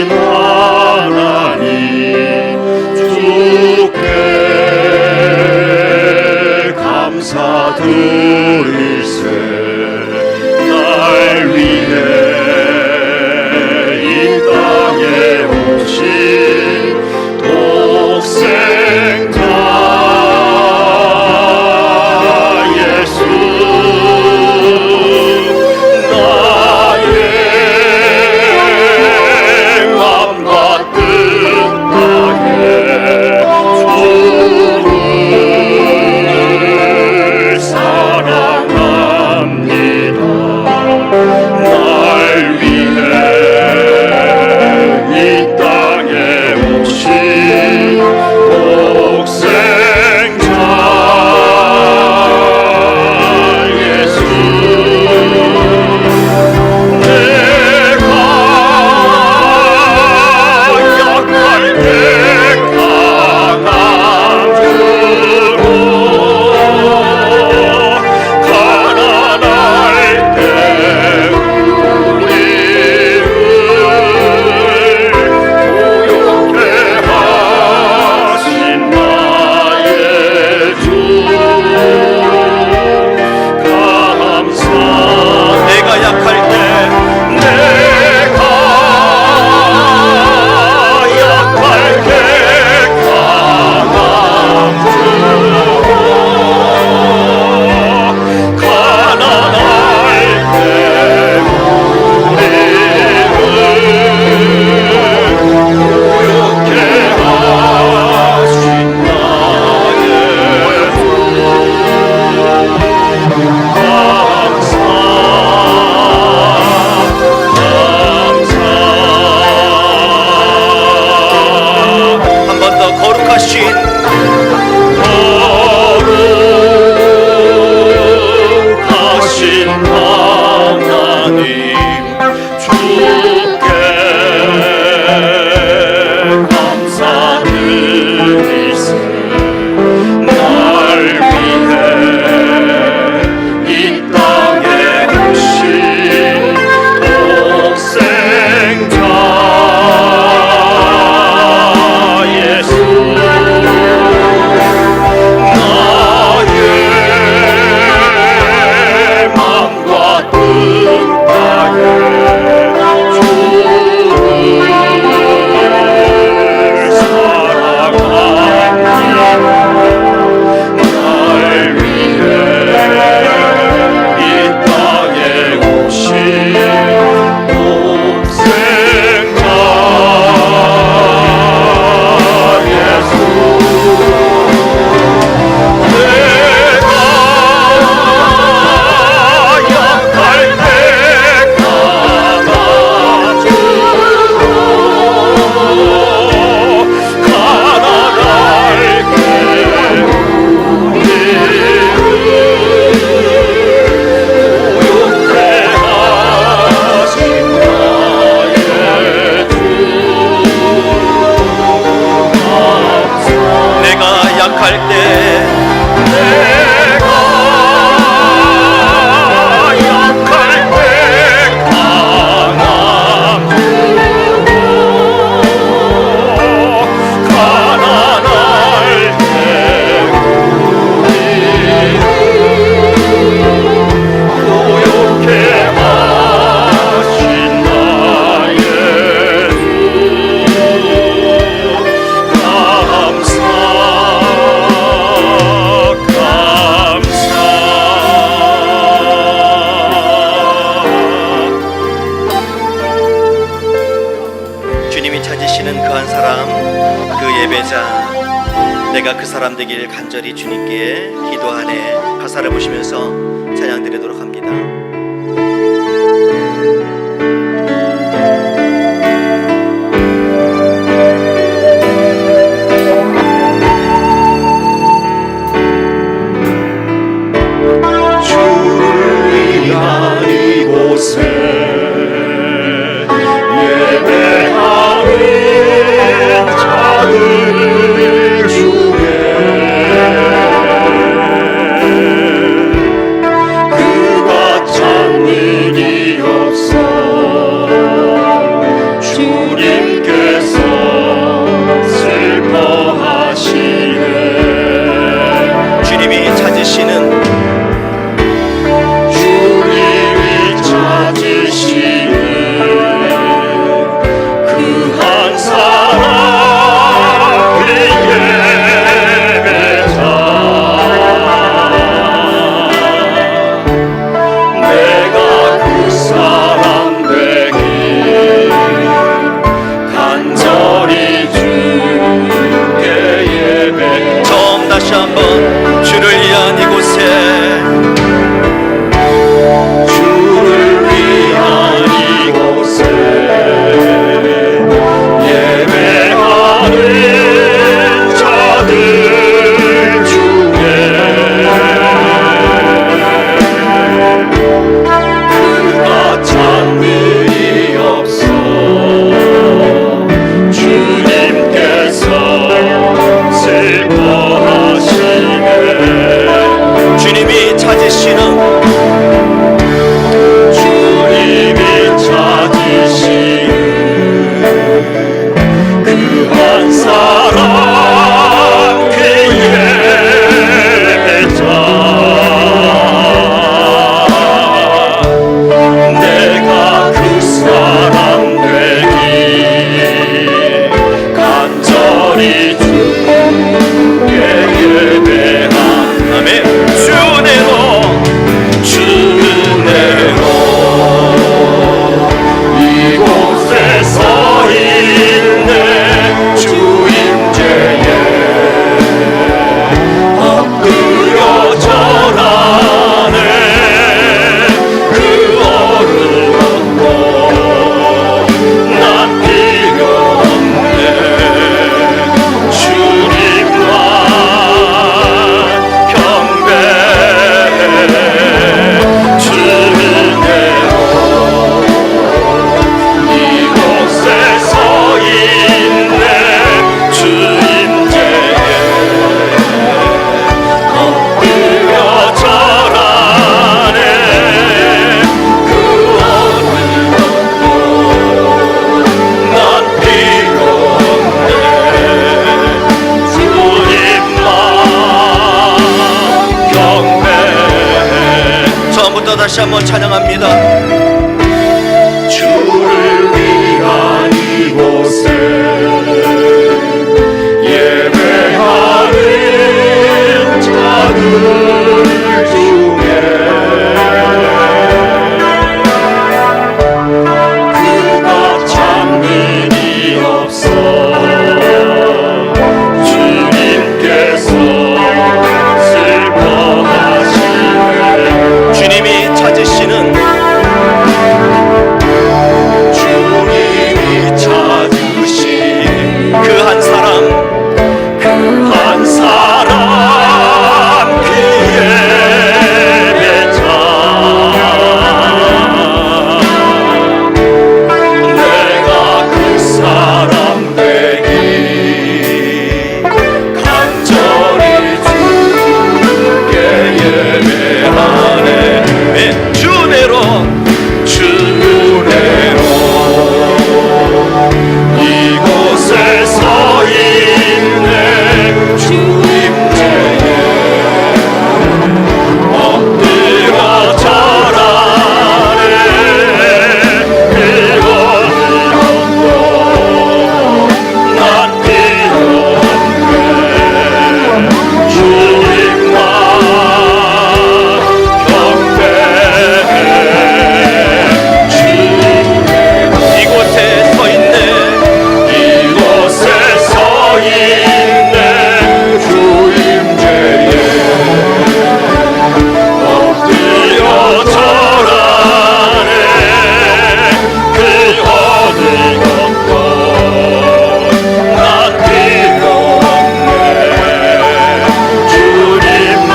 하나님 주께 감사드리세. 날 위해 이 땅에 오신 독생자 예수, 나의 맘과 뜻 다해 주를 사랑합니다. 날 위해 이 땅에 오신 독생자 예수, 내가 약할 때 강한 주로, 가난할 때 우리를 고용케 하신 나의 주 감사. 내가 약할 때, 내가 약할 때 강한 주로, 가난할 때 우리를 고용케 하신 나의 주 감사. 한 번 더 거룩하신 하나님 주께 감사드리세. 날 위해 이 땅에 오신 독생자 예수, 나의 맘과 뜻 다해 주를 사랑합니다. 날 위해 이 땅에 오신 독생자 예수, 내가 약할 때 강한 주로, 가난할 때 우리를 고용케 하신 나의 주 감사. 내가 약할 때, 내가 약할 때 강한 주로, 가난할 때 우리를 고용케 하신 나의 주 감사. 주님이 찾으시는 그 한 사람, 그 예배자, 내가 그 사람 되길 간절히 주님께 기도하네. 가사를 보시면서 찬양 드리도록 합니다. 주를 위한 이곳에 예배하는 자들 중에 그가 다시 한번 찬양합니다. 주를 위한 이곳에 예배하는 자들 중에 그가 참는이 없어 주님께서 슬퍼하시네. 주님이 찾으시는 그 한 사람 그의 예배자 내가 그 사람 되기 간절히 주께 예배하네. 주내로 이곳에 서 있네. 주임제에 엎드려 절하네. 필요 없고 난 필요 없네. 주님만 경배해. 이곳에 서 있네. 이곳에 서 있네. 주임제에 엎드려 절하네. 그 어디 것도 난 필요 없네. 주님만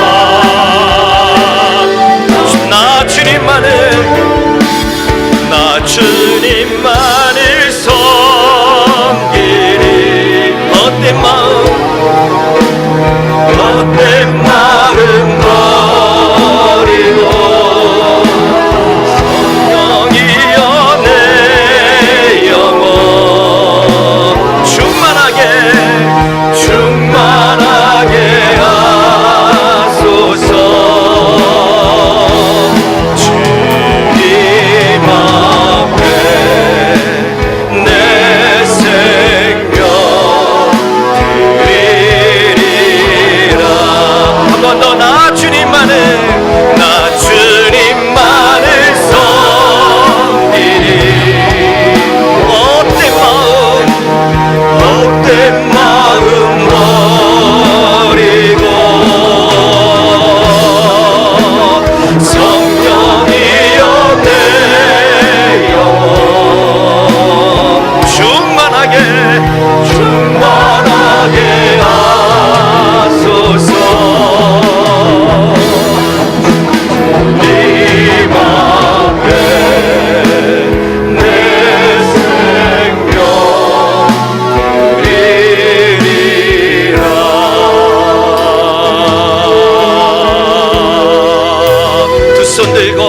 나 주님만을 섬기리. 헛된 마음 버리고 성령이여 내 영혼 충만하게 하소서. 주님 앞에 내 생명 드리리라. 한 번 더 나 주님만을 섬기리. 헛된 마음 버리고 성령이여 내 영혼 충만하게 하소서. 님 앞에 내 생명 드리리라. 두 손 들고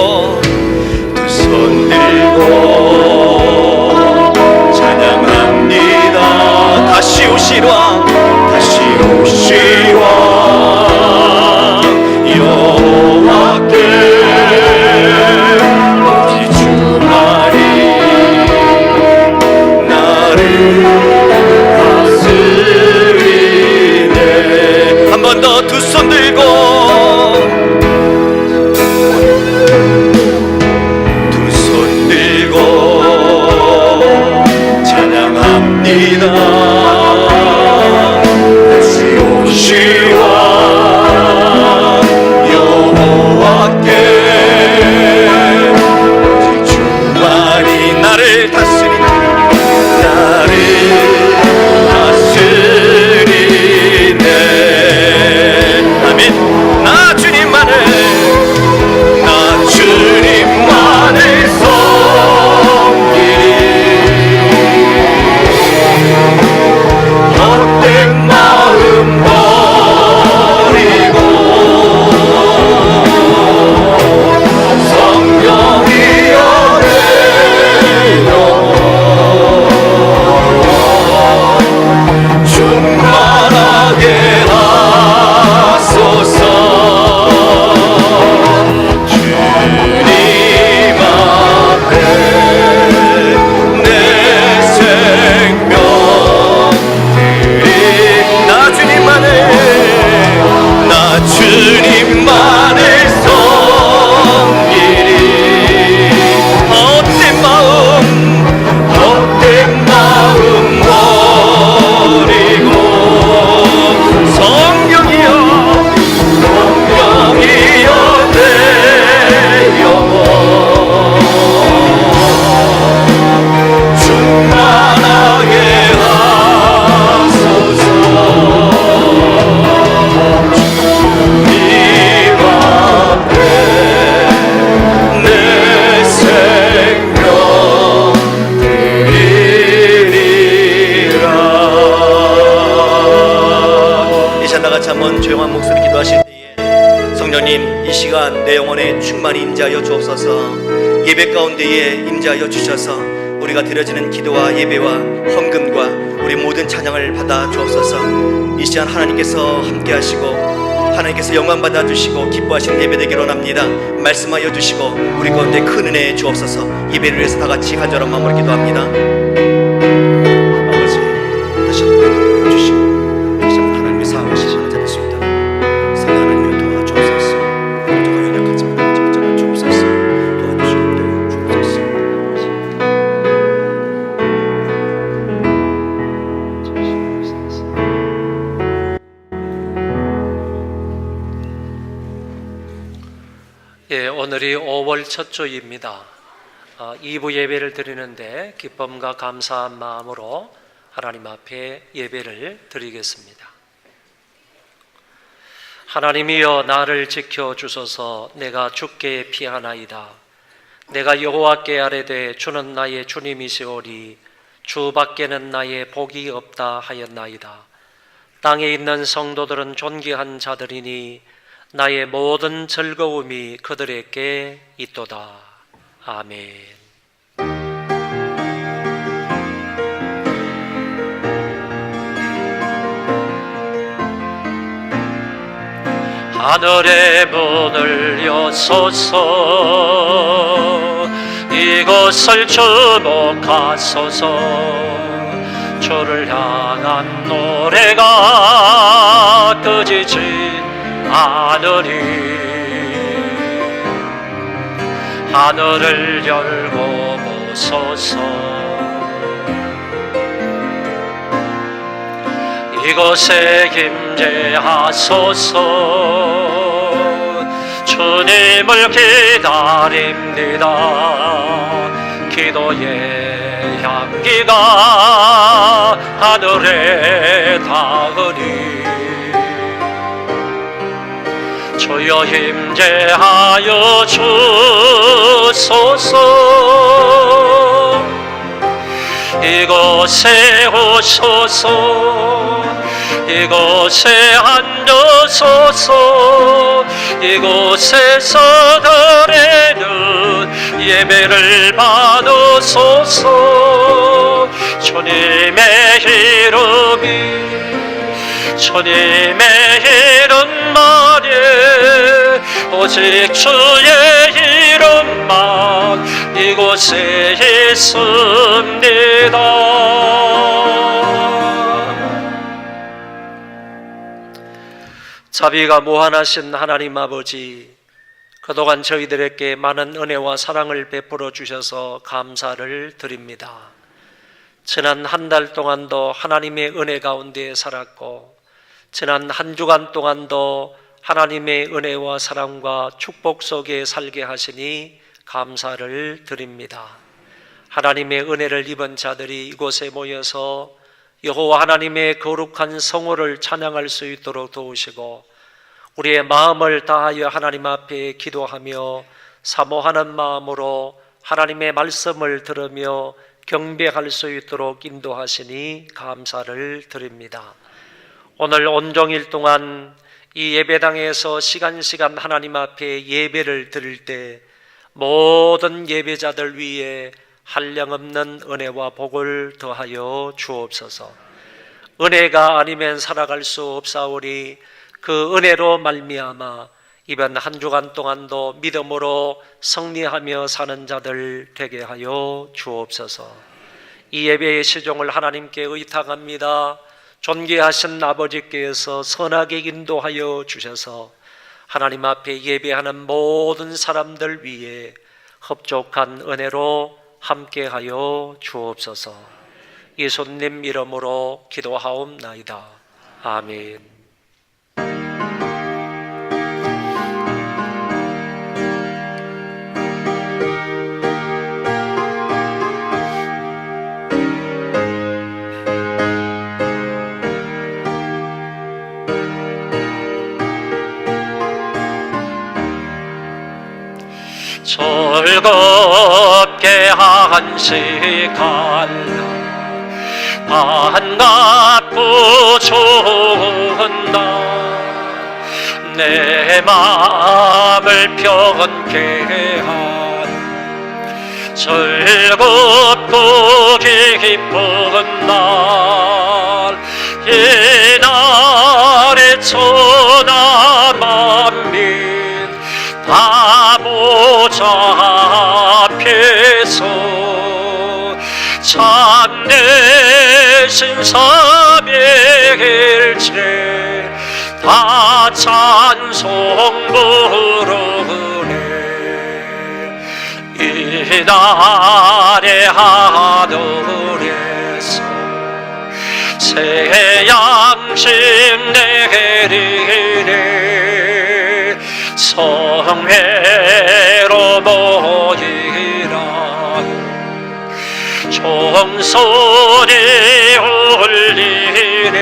찬양합니다. 다시 오실 왕 여호와께 오직 주만이 나를 다스리네. 한 번 더 두 손 들고 찬양합니다. 다시 오실 왕 여호와께 오직 주만이 나를 다스리네. 아멘. 나 주님만을 섬기리. 다시 한번 조용한 목소리 기도하실 때에 성령님 이 시간 내 영혼에 충만히 임재하여 주옵소서. 예배 가운데에 임재하여 주셔서 우리가 드려지는 기도와 예배와 헌금과 우리 모든 찬양을 받아 주옵소서. 이 시간 하나님께서 함께 하시고 하나님께서 영광 받아 주시고 기뻐하시는 예배 되기로 원합니다. 말씀하여 주시고 우리 가운데 큰 은혜 주옵소서. 예배를 위해서 다 같이 간절한 마음으로 기도합니다. 아버지 다시 한번 기도해 주시고 다시 한번 하나님의 사랑하시는 자 될 수 있도록 성령 하나님을 도와주옵소서. 저가 연약하지만 아버지 붙잡아 주옵소서. 도와주시옵도록 주옵소서. 예, 오늘이 5월 첫 주입니다. 2부 예배를 드리는데 기쁨과 감사한 마음으로 하나님 앞에 예배를 드리겠습니다. 하나님이여 나를 지켜주소서. 내가 주께 피하나이다. 내가 여호와께 아뢰되 주는 나의 주님이시오리. 주 밖에는 나의 복이 없다 하였나이다. 땅에 있는 성도들은 존귀한 자들이니 나의 모든 즐거움이 그들에게 있도다. 아멘. 하늘의 문을 여소서. 이곳을 주목하소서. 주를 향한 노래가 꺼지지 않으리. 하늘을 열고 보소서. 이곳에 임재하소서. 주님을 기다립니다. 기도의 향기가 하늘에 닿으니 주여 임재하여 주소서. 이곳에 오소서. 이곳에 앉으소서. 이곳에서 드리는 예배를 받으소서. 주님의 이름이 주님의 이름 말에 오직 주의 이름만 이곳에 있습니다. 자비가 무한하신 하나님 아버지, 그동안 저희들에게 많은 은혜와 사랑을 베풀어 주셔서 감사를 드립니다. 지난 한 달 동안도 하나님의 은혜 가운데 살았고 지난 한 주간 동안도 하나님의 은혜와 사랑과 축복 속에 살게 하시니 감사를 드립니다. 하나님의 은혜를 입은 자들이 이곳에 모여서 여호와 하나님의 거룩한 성호를 찬양할 수 있도록 도우시고 우리의 마음을 다하여 하나님 앞에 기도하며 사모하는 마음으로 하나님의 말씀을 들으며 경배할 수 있도록 인도하시니 감사를 드립니다. 오늘 온종일 동안 이 예배당에서 시간 하나님 앞에 예배를 드릴 때 모든 예배자들 위에 한량없는 은혜와 복을 더하여 주옵소서. 은혜가 아니면 살아갈 수 없사오니 그 은혜로 말미암아 이번 한 주간 동안도 믿음으로 승리하며 사는 자들 되게 하여 주옵소서. 이 예배의 시종을 하나님께 의탁합니다. 존귀하신 아버지께서 선하게 인도하여 주셔서 하나님 앞에 예배하는 모든 사람들 위에 흡족한 은혜로 함께하여 주옵소서. 예수님 이름으로 기도하옵나이다. 아멘. 즐겁게 한 시간 반갑고 좋은 날 내 마음을 평안케 한 즐겁고 기쁜 날, 이날의 천하 만민 다 보좌 앞에서 참되신 삼위일체 다 찬송 부르네. 이날의 하늘에서 새 양식 내리네. 성회로 모이라 종소리 울리네.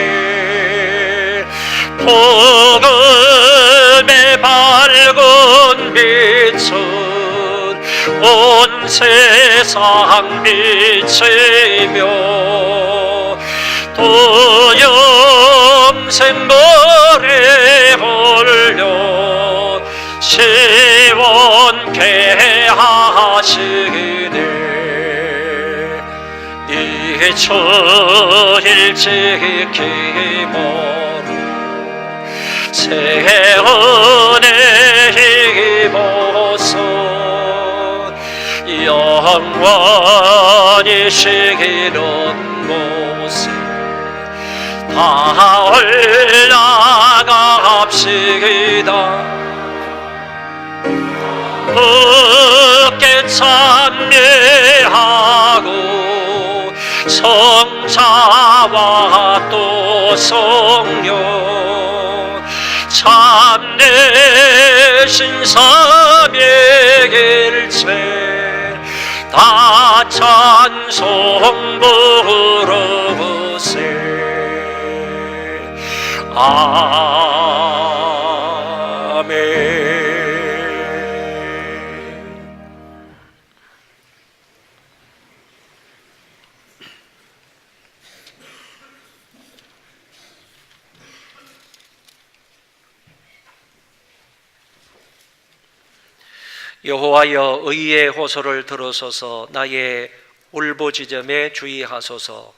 복음의 밝은 빛은 온 세상 비치며 또 영생 노래 올려 시원케 하시네. 이 주일 지키고 새 은혜 입어서 영원히 쉬는 곳에 다 올라갑시다. 주께 찬미하고 성자와 또 성령 참되신 삼위일체 다 찬송 부르세. 아멘. 여호와여, 의의 호소를 들으소서. 나의 울부짖음에 주의하소서.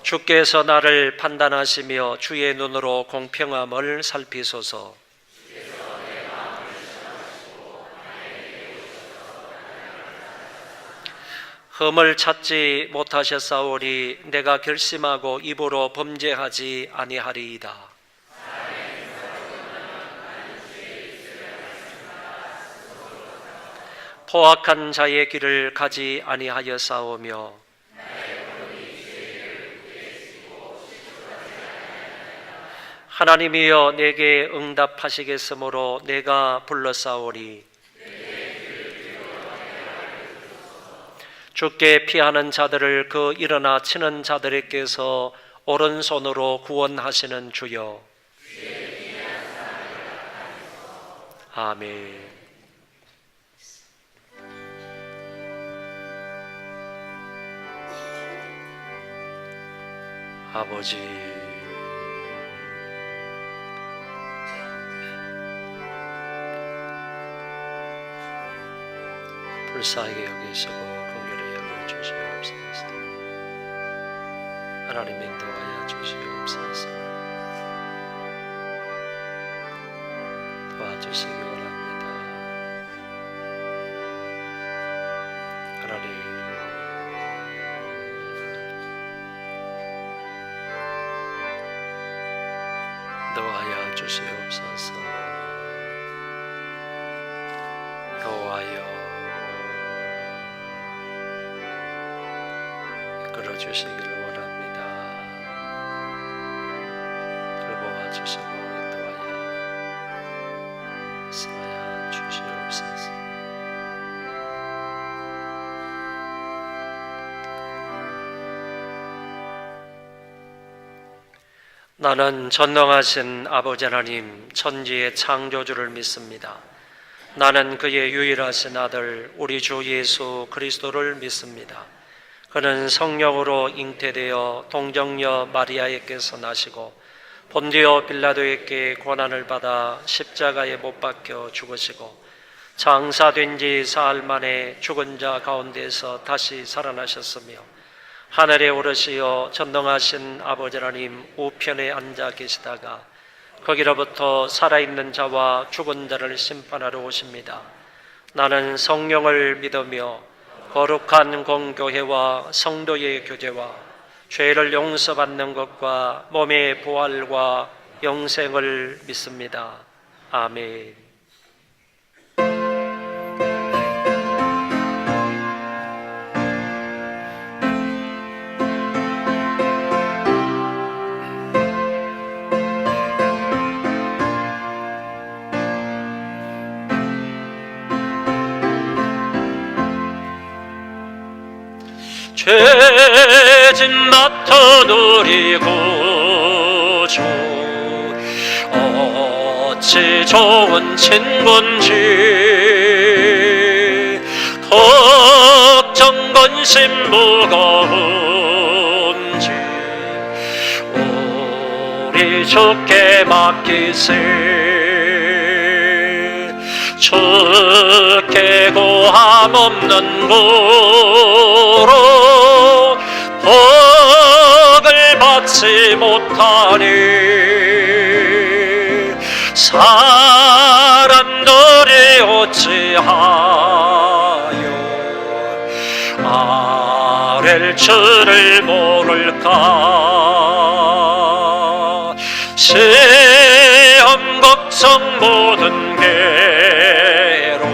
주께서 나를 판단하시며 주의 눈으로 공평함을 살피소서. 흠을 찾지 못하셨사오니 내가 결심하고 입으로 범죄하지 아니하리이다. 포악한 자의 길을 가지 아니하였사오며 하나님이여 내게 응답하시겠으므로 내가 불렀사오니 주께 피하는 자들을 그 일어나 치는 자들에게서 오른손으로 구원하시는 주여. 아멘. 아버지, 불쌍하게 여기시고 긍휼히 여겨 주시옵소서. 하나님 인도하여 주시옵소서. 도와주시기 원합니다. 하나님, 인도하여 주시옵소서. 여호와여, 이끌어 주시기를 원합니다. 돌보아 주시고 인도하여 사하여 주시옵소서. 나는 전능하신 아버지 하나님, 천지의 창조주를 믿습니다. 나는 그의 유일하신 아들 우리 주 예수 그리스도를 믿습니다. 그는 성령으로 잉태되어 동정녀 마리아에게서 나시고 본디오 빌라도에게 고난을 받아 십자가에 못 박혀 죽으시고 장사된 지 사흘 만에 죽은 자 가운데서 다시 살아나셨으며 하늘에 오르시어 전능하신 아버지 하나님 우편에 앉아 계시다가 거기로부터 살아있는 자와 죽은 자를 심판하러 오십니다. 나는 성령을 믿으며 거룩한 공교회와 성도의 교제와 죄를 용서받는 것과 몸의 부활과 영생을 믿습니다. 아멘. 죄진 맡은 우리 구주 어찌 좋은 친구인지 걱정 근심 무거운지 우리 주께 맡기세. 주께 고함 없는 고로 복을 받지 못하니 사람들이 어찌하여 아랠 줄을 모를까. 시험 걱정 모든 괴로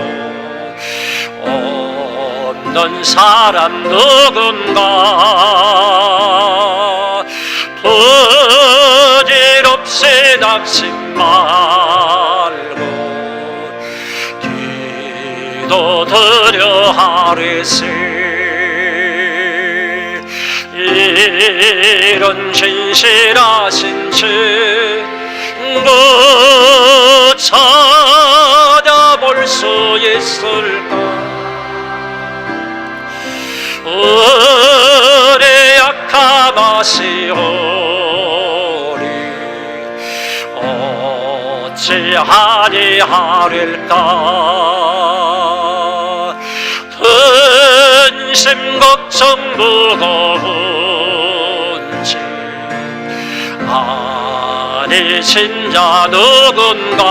없는 사람 누군가 부질없이 낙심 말고 기도드려 하리세. 이런 진실하신 친구 찾아볼 수 있을까. 우리 약함하시오리 어찌하니 하릴까. 근심 걱정 무거운지 아니신 자 누군가.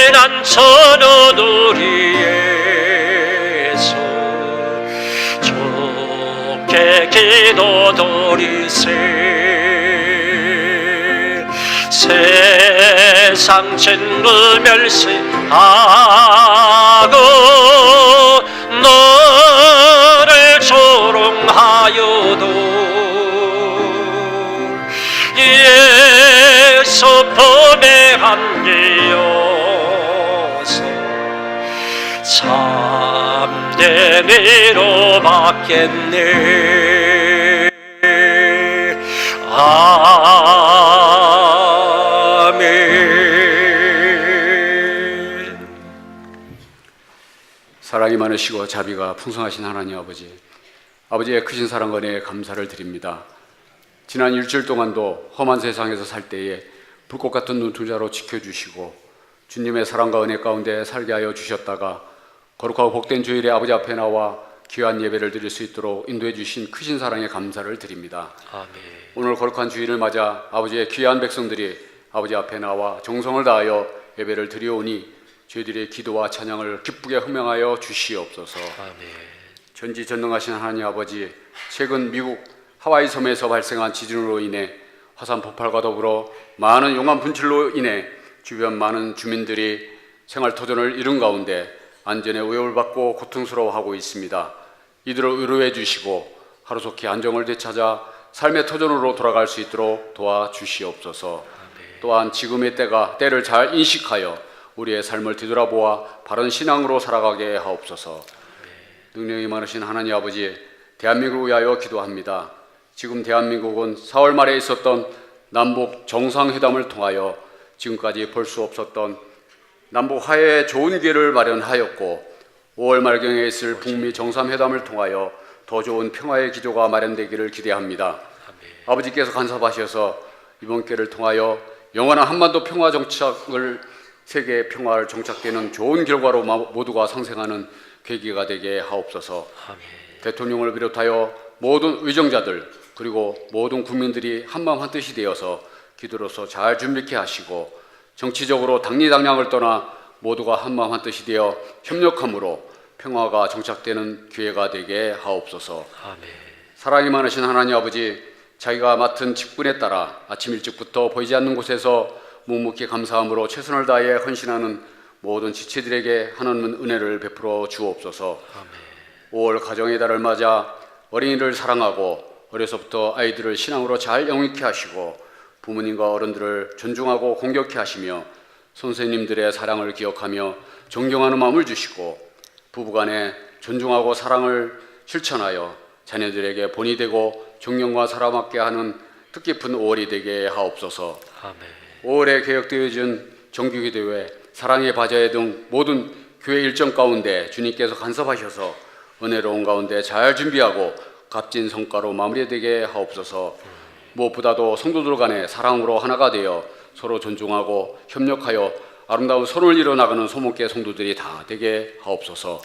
피난처는 우리 예수 주께 기도드리세. 세상 친구 멸시하고 너를 조롱하여도 예수 품에 안기어서 참된 위로 받겠네. 아멘. 사랑이 많으시고 자비가 풍성하신 하나님 아버지, 아버지의 크신 사랑과 은혜에 감사를 드립니다. 지난 일주일 동안도 험한 세상에서 살 때에 불꽃 같은 눈동자로 지켜주시고 주님의 사랑과 은혜 가운데 살게 하여 주셨다가 거룩하고 복된 주일에 아버지 앞에 나와 귀한 예배를 드릴 수 있도록 인도해 주신 크신 사랑에 감사를 드립니다. 아멘. 오늘 거룩한 주일을 맞아 아버지의 귀한 백성들이 아버지 앞에 나와 정성을 다하여 예배를 드려오니 저희들의 기도와 찬양을 기쁘게 흥명하여 주시옵소서. 아멘. 전지전능하신 하나님 아버지, 최근 미국 하와이 섬에서 발생한 지진으로 인해 화산 폭발과 더불어 많은 용암 분출로 인해 주변 많은 주민들이 생활 터전을 잃은 가운데 안전에 위협을 받고 고통스러워하고 있습니다. 이들을 위로해 주시고 하루속히 안정을 되찾아 삶의 터전으로 돌아갈 수 있도록 도와주시옵소서. 또한 지금의 때를 잘 인식하여 우리의 삶을 뒤돌아보아 바른 신앙으로 살아가게 하옵소서. 능력이 많으신 하나님 아버지, 대한민국을 위하여 기도합니다. 지금 대한민국은 4월 말에 있었던 남북 정상회담을 통하여 지금까지 볼 수 없었던 남북 화해의 좋은 기회를 마련하였고 5월 말경에 있을 북미 정상회담을 통하여 더 좋은 평화의 기조가 마련되기를 기대합니다. 아버지께서 간섭하셔서 이번 기회를 통하여 영원한 한반도 평화 정착을 세계 평화를 정착되는 좋은 결과로 모두가 상생하는 계기가 되게 하옵소서. 대통령을 비롯하여 모든 의정자들 그리고 모든 국민들이 한마음 한뜻이 되어서 기도로서 잘 준비케 하시고 정치적으로 당리당략을 떠나 모두가 한마음 한뜻이 되어 협력함으로 평화가 정착되는 기회가 되게 하옵소서. 사랑이 많으신 하나님 아버지, 자기가 맡은 직분에 따라 아침 일찍부터 보이지 않는 곳에서 묵묵히 감사함으로 최선을 다해 헌신하는 모든 지체들에게 하나님은 은혜를 베풀어 주옵소서. 5월 가정의 달을 맞아 어린이를 사랑하고 어려서부터 아이들을 신앙으로 잘 영위케 하시고 부모님과 어른들을 존중하고 공격케 하시며 선생님들의 사랑을 기억하며 존경하는 마음을 주시고 부부간에 존중하고 사랑을 실천하여 자녀들에게 본이 되고 존경과 사랑받게 하는 뜻깊은 5월이 되게 하옵소서. 5월에 개혁되어진 정규기도회, 사랑의 바자회 등 모든 교회 일정 가운데 주님께서 간섭하셔서 은혜로운 가운데 잘 준비하고 값진 성과로 마무리되게 하옵소서. 무엇보다도 성도들 간에 사랑으로 하나가 되어 서로 존중하고 협력하여 아름다운 선을 이뤄나가는 소목계 성도들이 다 되게 하옵소서.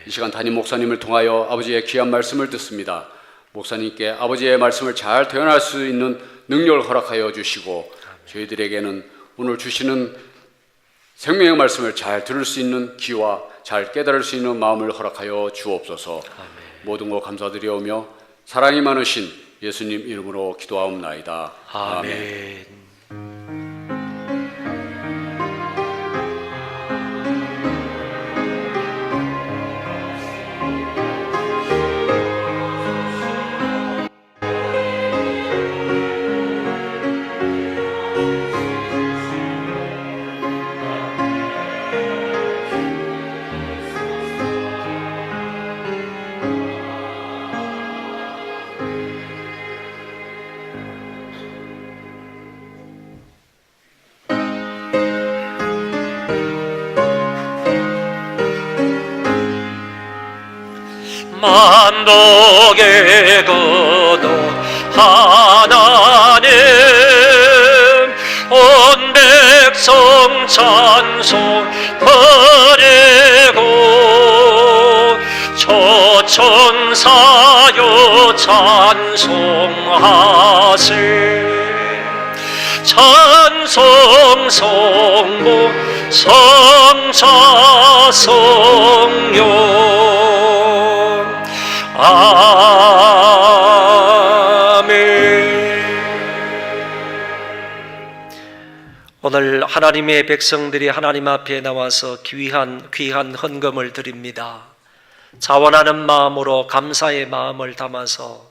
이 시간 담임 목사님을 통하여 아버지의 귀한 말씀을 듣습니다. 목사님께 아버지의 말씀을 잘 대언할 수 있는 능력을 허락하여 주시고 저희들에게는 오늘 주시는 생명의 말씀을 잘 들을 수 있는 귀와 잘 깨달을 수 있는 마음을 허락하여 주옵소서. 모든 것 감사드리오며 사랑이 많으신 예수님 이름으로 기도하옵나이다. 아멘. 만독의 거도 하나님 온 백성 찬송 버리고 초천사여 찬송하세 찬송 성모 성자 성령 아멘. 오늘 하나님의 백성들이 하나님 앞에 나와서 귀한 헌금을 드립니다. 자원하는 마음으로 감사의 마음을 담아서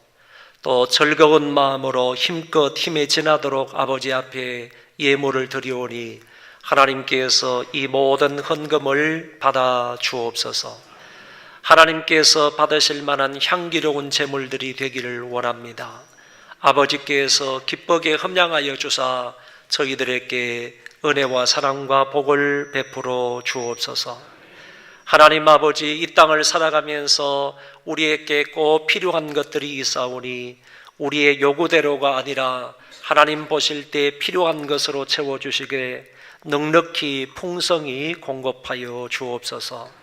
또 즐거운 마음으로 힘껏 힘에 지나도록 아버지 앞에 예물을 드리오니 하나님께서 이 모든 헌금을 받아 주옵소서. 하나님께서 받으실 만한 향기로운 제물들이 되기를 원합니다. 아버지께서 기쁘게 흠양하여 주사 저희들에게 은혜와 사랑과 복을 베풀어 주옵소서. 하나님 아버지, 이 땅을 살아가면서 우리에게 꼭 필요한 것들이 있사오니 우리의 요구대로가 아니라 하나님 보실 때 필요한 것으로 채워주시게 넉넉히 풍성히 공급하여 주옵소서.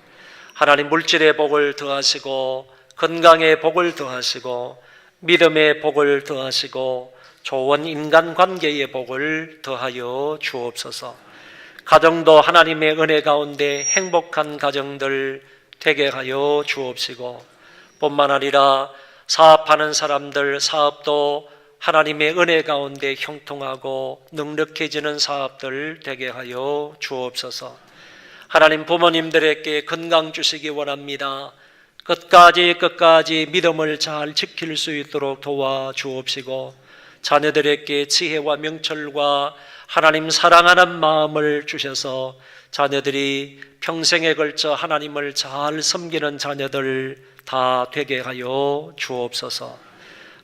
하나님 물질의 복을 더하시고 건강의 복을 더하시고 믿음의 복을 더하시고 좋은 인간관계의 복을 더하여 주옵소서. 가정도 하나님의 은혜 가운데 행복한 가정들 되게 하여 주옵시고 뿐만 아니라 사업하는 사람들 사업도 하나님의 은혜 가운데 형통하고 넉넉해지는 사업들 되게 하여 주옵소서. 하나님 부모님들에게 건강 주시기 원합니다. 끝까지 믿음을 잘 지킬 수 있도록 도와주옵시고 자녀들에게 지혜와 명철과 하나님 사랑하는 마음을 주셔서 자녀들이 평생에 걸쳐 하나님을 잘 섬기는 자녀들 다 되게 하여 주옵소서.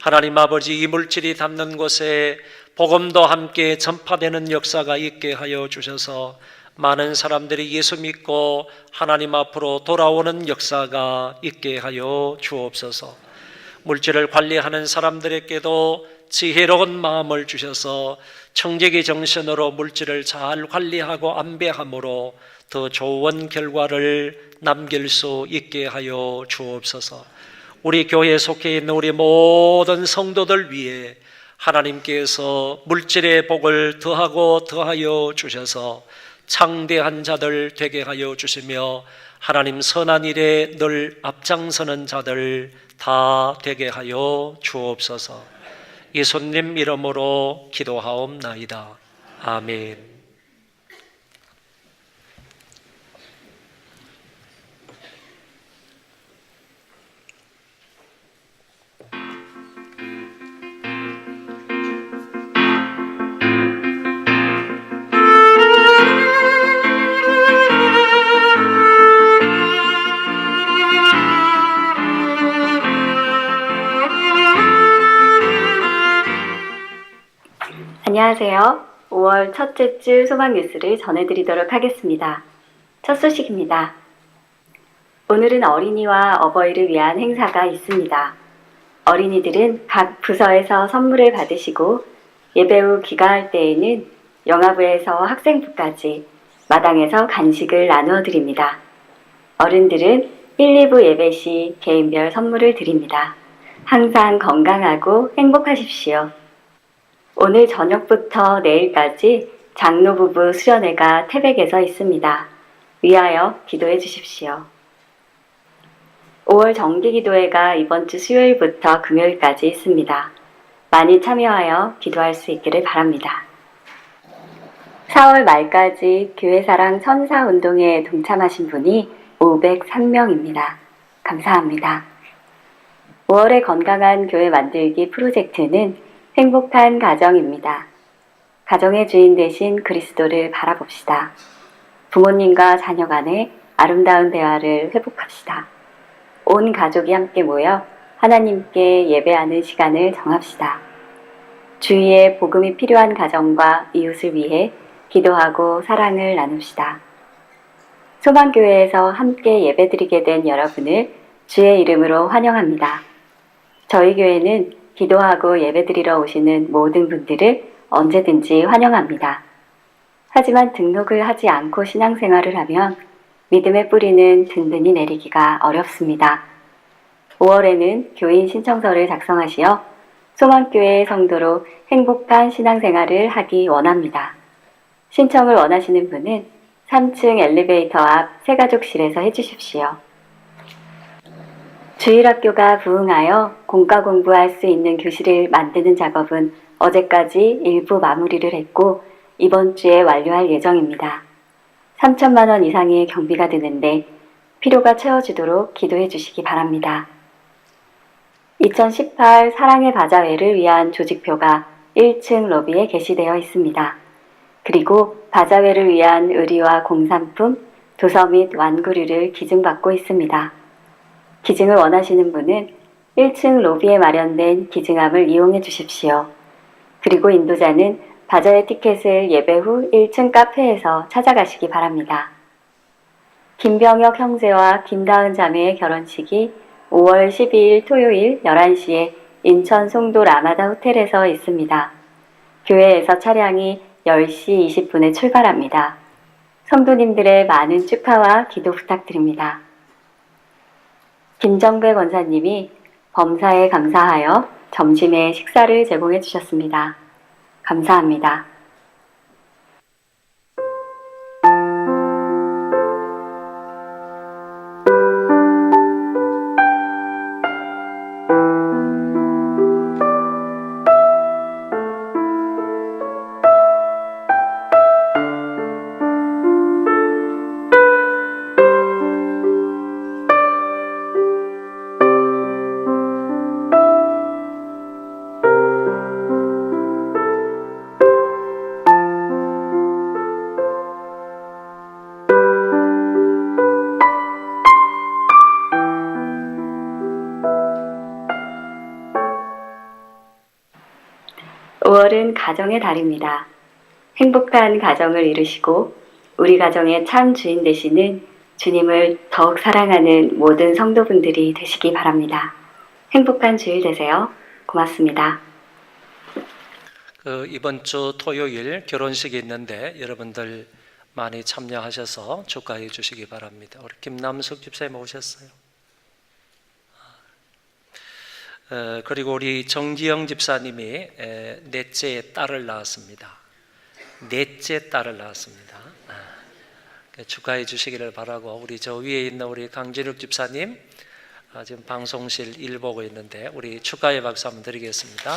하나님 아버지, 이 물질이 닿는 곳에 복음도 함께 전파되는 역사가 있게 하여 주셔서 많은 사람들이 예수 믿고 하나님 앞으로 돌아오는 역사가 있게 하여 주옵소서. 물질을 관리하는 사람들에게도 지혜로운 마음을 주셔서 청지기 정신으로 물질을 잘 관리하고 안배함으로 더 좋은 결과를 남길 수 있게 하여 주옵소서. 우리 교회에 속해 있는 우리 모든 성도들 위해 하나님께서 물질의 복을 더하고 더하여 주셔서 창대한 자들 되게 하여 주시며 하나님 선한 일에 늘 앞장서는 자들 다 되게 하여 주옵소서. 예수님 이름으로 기도하옵나이다. 아멘. 안녕하세요. 5월 첫째 주 소망 뉴스를 전해드리도록 하겠습니다. 첫 소식입니다. 오늘은 어린이와 어버이를 위한 행사가 있습니다. 어린이들은 각 부서에서 선물을 받으시고 예배 후 귀가할 때에는 영화부에서 학생부까지 마당에서 간식을 나누어 드립니다. 어른들은 1, 2부 예배 시 개인별 선물을 드립니다. 항상 건강하고 행복하십시오. 오늘 저녁부터 내일까지 장로 부부 수련회가 태백에서 있습니다. 위하여 기도해 주십시오. 5월 정기기도회가 이번 주 수요일부터 금요일까지 있습니다. 많이 참여하여 기도할 수 있기를 바랍니다. 4월 말까지 교회사랑 천사운동에 동참하신 분이 503명입니다. 감사합니다. 5월의 건강한 교회 만들기 프로젝트는 행복한 가정입니다. 가정의 주인 되신 그리스도를 바라봅시다. 부모님과 자녀 간의 아름다운 대화를 회복합시다. 온 가족이 함께 모여 하나님께 예배하는 시간을 정합시다. 주위에 복음이 필요한 가정과 이웃을 위해 기도하고 사랑을 나눕시다. 소망교회에서 함께 예배드리게 된 여러분을 주의 이름으로 환영합니다. 저희 교회는 기도하고 예배드리러 오시는 모든 분들을 언제든지 환영합니다. 하지만 등록을 하지 않고 신앙생활을 하면 믿음의 뿌리는 든든히 내리기가 어렵습니다. 5월에는 교인 신청서를 작성하시어 소망교회의 성도로 행복한 신앙생활을 하기 원합니다. 신청을 원하시는 분은 3층 엘리베이터 앞 새가족실에서 해주십시오. 주일학교가 부흥하여 공과 공부할 수 있는 교실을 만드는 작업은 어제까지 일부 마무리를 했고 이번 주에 완료할 예정입니다. 3천만 원 이상의 경비가 드는데 필요가 채워지도록 기도해 주시기 바랍니다. 2018 사랑의 바자회를 위한 조직표가 1층 로비에 게시되어 있습니다. 그리고 바자회를 위한 의리와 공산품, 도서 및 완구류를 기증받고 있습니다. 기증을 원하시는 분은 1층 로비에 마련된 기증함을 이용해 주십시오. 그리고 인도자는 바자회 티켓을 예배 후 1층 카페에서 찾아가시기 바랍니다. 김병혁 형제와 김다은 자매의 결혼식이 5월 12일 토요일 11시에 인천 송도 라마다 호텔에서 있습니다. 교회에서 차량이 10시 20분에 출발합니다. 성도님들의 많은 축하와 기도 부탁드립니다. 김정배 권사님이 범사에 감사하여 점심에 식사를 제공해 주셨습니다. 감사합니다. 가정의 달입니다. 행복한 가정을 이루시고 우리 가정의 참 주인 되시는 주님을 더욱 사랑하는 모든 성도분들이 되시기 바랍니다. 행복한 주일 되세요. 고맙습니다. 이번 주 토요일 결혼식이 있는데 여러분들 많이 참여하셔서 축하해 주시기 바랍니다. 우리 김남숙 집사님 오셨어요. 그리고 우리 정지영 집사님이 넷째 딸을 낳았습니다. 넷째 딸을 낳았습니다. 축하해 주시기를 바라고, 우리 저 위에 있는 우리 강진욱 집사님 지금 방송실 일 보고 있는데 우리 축하의 박수 한번 드리겠습니다.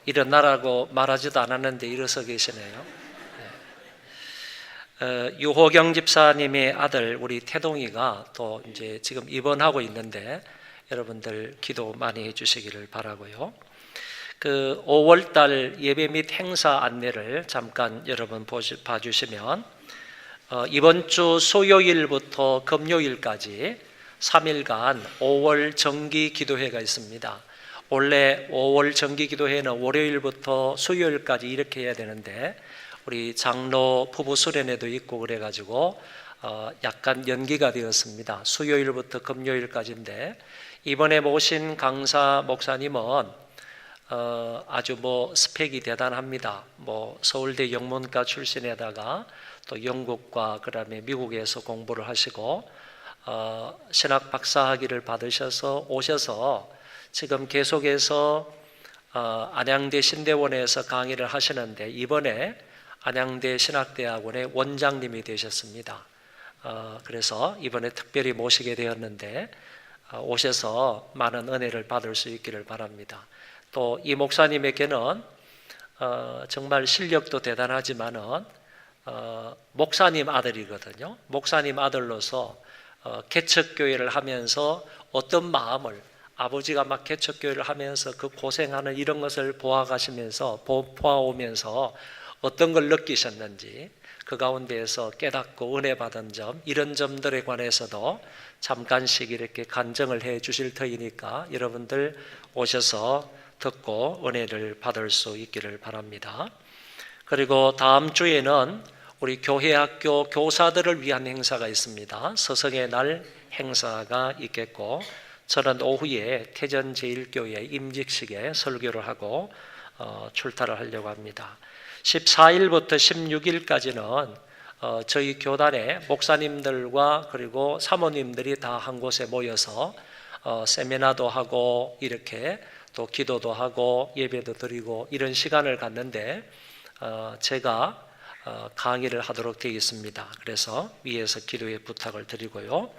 일어나라고 말하지도 않았는데 일어서 계시네요. 유호경 집사님의 아들 우리 태동이가 또 이제 지금 입원하고 있는데 여러분들 기도 많이 해주시기를 바라고요. 5월달 예배 및 행사 안내를 잠깐 여러분 봐주시면 이번 주 수요일부터 금요일까지 3일간 5월 정기 기도회가 있습니다. 원래 5월 정기 기도회는 월요일부터 수요일까지 이렇게 해야 되는데 우리 장로 부부 수련회도 있고 그래가지고 약간 연기가 되었습니다. 수요일부터 금요일까지인데 이번에 모신 강사 목사님은 아주 스펙이 대단합니다. 서울대 영문과 출신에다가 또 영국과 그다음에 미국에서 공부를 하시고 신학 박사학위를 받으셔서 오셔서 지금 계속해서 안양대 신대원에서 강의를 하시는데 이번에 안양대 신학대학원의 원장님이 되셨습니다. 그래서 이번에 특별히 모시게 되었는데 오셔서 많은 은혜를 받을 수 있기를 바랍니다. 또 이 목사님에게는 정말 실력도 대단하지만은 목사님 아들이거든요. 목사님 아들로서 개척교회를 하면서 어떤 마음을, 아버지가 막 개척교회를 하면서 그 고생하는 이런 것을 보아오면서 어떤 걸 느끼셨는지, 그 가운데에서 깨닫고 은혜 받은 점, 이런 점들에 관해서도 잠깐씩 이렇게 간증을 해 주실 터이니까 여러분들 오셔서 듣고 은혜를 받을 수 있기를 바랍니다. 그리고 다음 주에는 우리 교회 학교 교사들을 위한 행사가 있습니다. 서성의 날 행사가 있겠고, 저는 오후에 태전제일교회 임직식에 설교를 하고 출타를 하려고 합니다. 14일부터 16일까지는 저희 교단의 목사님들과 그리고 사모님들이 다 한 곳에 모여서 세미나도 하고 이렇게 또 기도도 하고 예배도 드리고 이런 시간을 갖는데 제가 강의를 하도록 되어 있습니다. 그래서 위에서 기도의 부탁을 드리고요.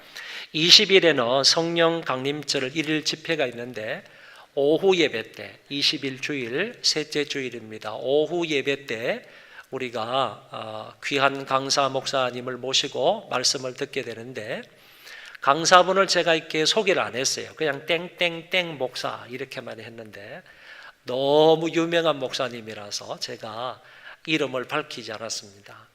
20일에는 성령 강림절 1일 집회가 있는데 오후 예배 때, 20일 주일 셋째 주일입니다. 오후 예배 때 우리가 귀한 강사 목사님을 모시고 말씀을 듣게 되는데, 강사분을 제가 이렇게 소개를 안 했어요. 그냥 땡땡땡 목사 이렇게만 했는데 너무 유명한 목사님이라서 제가 이름을 밝히지 않았습니다.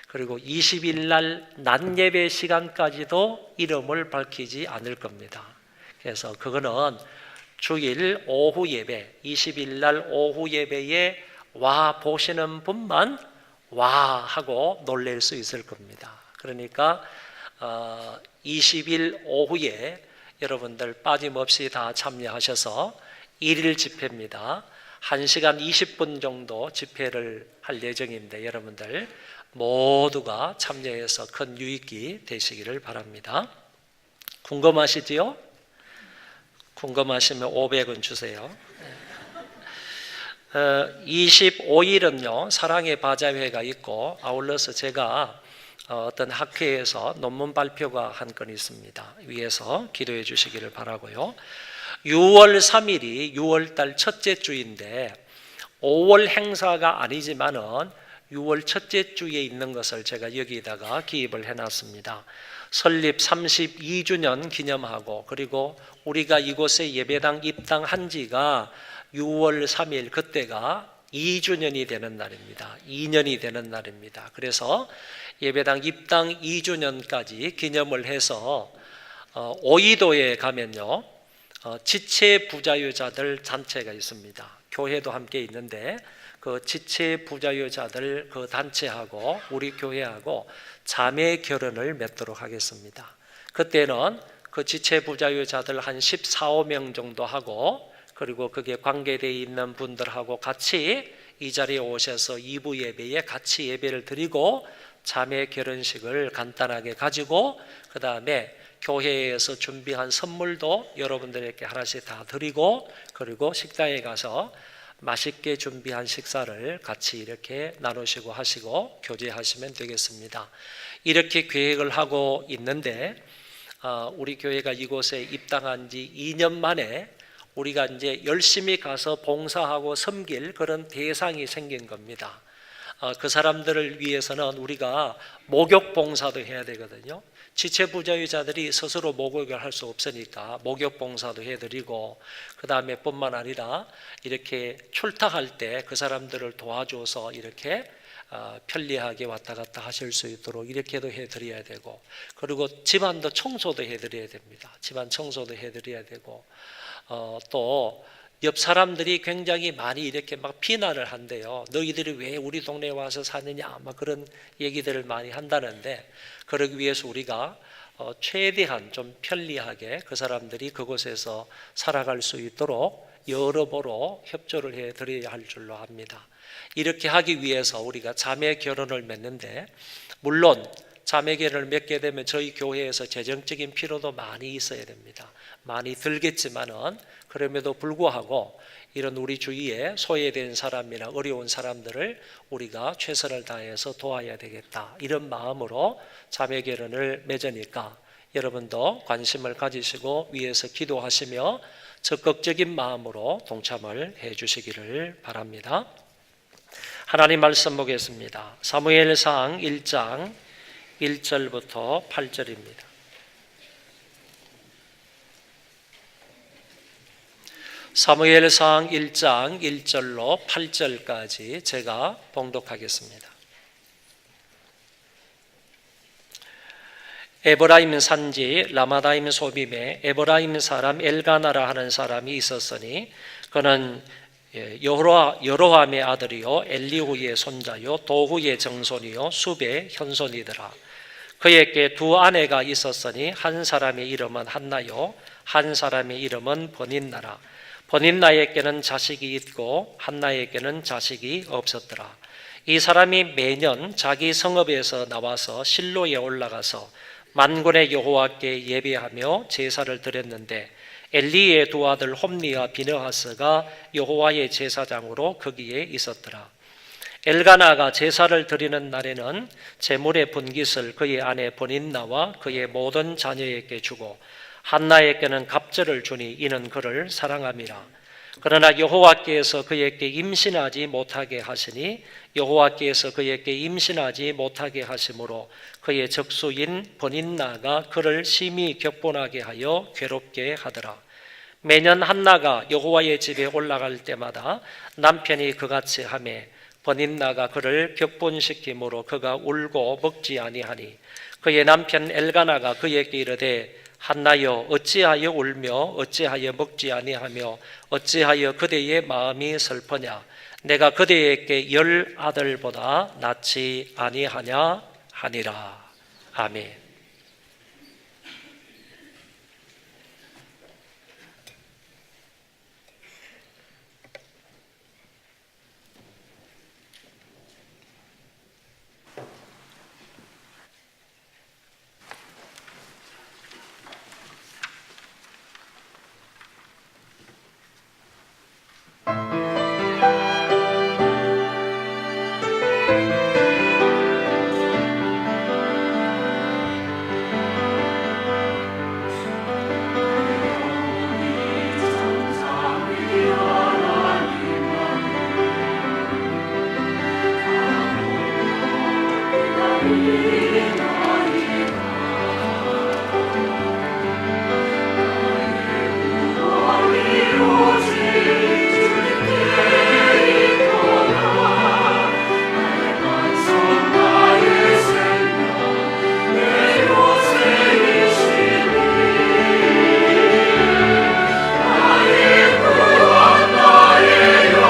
그리고 20일 날 낮 예배 시간까지도 이름을 밝히지 않을 겁니다. 그래서 그거는 주일 오후 예배, 20일 날 오후 예배에 와 보시는 분만 와 하고 놀랄 수 있을 겁니다. 그러니까 20일 오후에 여러분들 빠짐없이 다 참여하셔서 1일 집회입니다. 1시간 20분 정도 집회를 할 예정인데 여러분들 모두가 참여해서 큰 유익이 되시기를 바랍니다. 궁금하시지요? 궁금하시면 500원 주세요. 25일은요 사랑의 바자회가 있고, 아울러서 제가 어떤 학회에서 논문 발표가 한 건 있습니다. 위에서 기도해 주시기를 바라고요. 6월 3일이 6월달 첫째 주인데 5월 행사가 아니지만은 6월 첫째 주에 있는 것을 제가 여기다가 기입을 해놨습니다. 설립 32주년 기념하고, 그리고 우리가 이곳에 예배당 입당한 지가 6월 3일 그때가 2주년이 되는 날입니다. 2년이 되는 날입니다. 그래서 예배당 입당 2주년까지 기념을 해서 오이도에 가면요 지체 부자유자들 단체가 있습니다. 교회도 함께 있는데 그 지체 부자유자들 그 단체하고 우리 교회하고 자매 결혼을 맺도록 하겠습니다. 그때는 그 지체 부자유자들 한 14, 15명 정도 하고 그리고 그게 관계되어 있는 분들하고 같이 이 자리에 오셔서 2부 예배에 같이 예배를 드리고 자매 결혼식을 간단하게 가지고 그 다음에 교회에서 준비한 선물도 여러분들에게 하나씩 다 드리고 그리고 식당에 가서 맛있게 준비한 식사를 같이 이렇게 나누시고 하시고 교제하시면 되겠습니다. 이렇게 계획을 하고 있는데 우리 교회가 이곳에 입당한 지 2년 만에 우리가 이제 열심히 가서 봉사하고 섬길 그런 대상이 생긴 겁니다. 그 사람들을 위해서는 우리가 목욕 봉사도 해야 되거든요. 지체 부자유자들이 스스로 목욕을 할 수 없으니까 목욕 봉사도 해드리고 그 다음에 뿐만 아니라 이렇게 출탁할 때 그 사람들을 도와줘서 이렇게 편리하게 왔다 갔다 하실 수 있도록 이렇게도 해드려야 되고 그리고 집안도 청소도 해드려야 됩니다. 집안 청소도 해드려야 되고 또 옆 사람들이 굉장히 많이 이렇게 막 비난을 한대요. 너희들이 왜 우리 동네에 와서 사느냐 막 그런 얘기들을 많이 한다는데 그러기 위해서 우리가 최대한 좀 편리하게 그 사람들이 그곳에서 살아갈 수 있도록 여러모로 협조를 해드려야 할 줄로 압니다. 이렇게 하기 위해서 우리가 자매 결혼을 맺는데 물론 자매 결혼을 맺게 되면 저희 교회에서 재정적인 필요도 많이 있어야 됩니다. 많이 들겠지만은 그럼에도 불구하고 이런 우리 주위에 소외된 사람이나 어려운 사람들을 우리가 최선을 다해서 도와야 되겠다 이런 마음으로 자매 결혼을 맺으니까 여러분도 관심을 가지시고 위에서 기도하시며 적극적인 마음으로 동참을 해 주시기를 바랍니다. 하나님 말씀 보겠습니다. 사무엘상 1장 1절부터 8절입니다. 사무엘상 1장 1절로 8절까지 제가 봉독하겠습니다. 에브라임 산지 라마다임 소빔에 에브라임 사람 엘가나라 하는 사람이 있었으니 그는 여로함의 아들이요 엘리후의 손자요 도후의 정손이요 숲의 현손이더라. 그에게 두 아내가 있었으니 한 사람의 이름은 한나요 한 사람의 이름은 버닌나라. 버닌나에게는 자식이 있고 한나에게는 자식이 없었더라. 이 사람이 매년 자기 성읍에서 나와서 실로에 올라가서 만군의 여호와께 예배하며 제사를 드렸는데 엘리의 두 아들 홈니와 비느하스가 여호와의 제사장으로 거기에 있었더라. 엘가나가 제사를 드리는 날에는 제물의 분깃을 그의 아내 버닌나와 그의 모든 자녀에게 주고 한나에게는 갑절을 주니 이는 그를 사랑함이라. 그러나 여호와께서 그에게 임신하지 못하게 하시니 여호와께서 그에게 임신하지 못하게 하심으로 그의 적수인 버닌나가 그를 심히 격분하게 하여 괴롭게 하더라. 매년 한나가 여호와의 집에 올라갈 때마다 남편이 그같이 하매 버닌나가 그를 격분시키므로 그가 울고 먹지 아니하니 그의 남편 엘가나가 그에게 이르되 한나여 어찌하여 울며 어찌하여 먹지 아니하며 어찌하여 그대의 마음이 슬퍼냐 내가 그대에게 10 아들보다 낫지 아니하냐 하니라. 아멘. 나의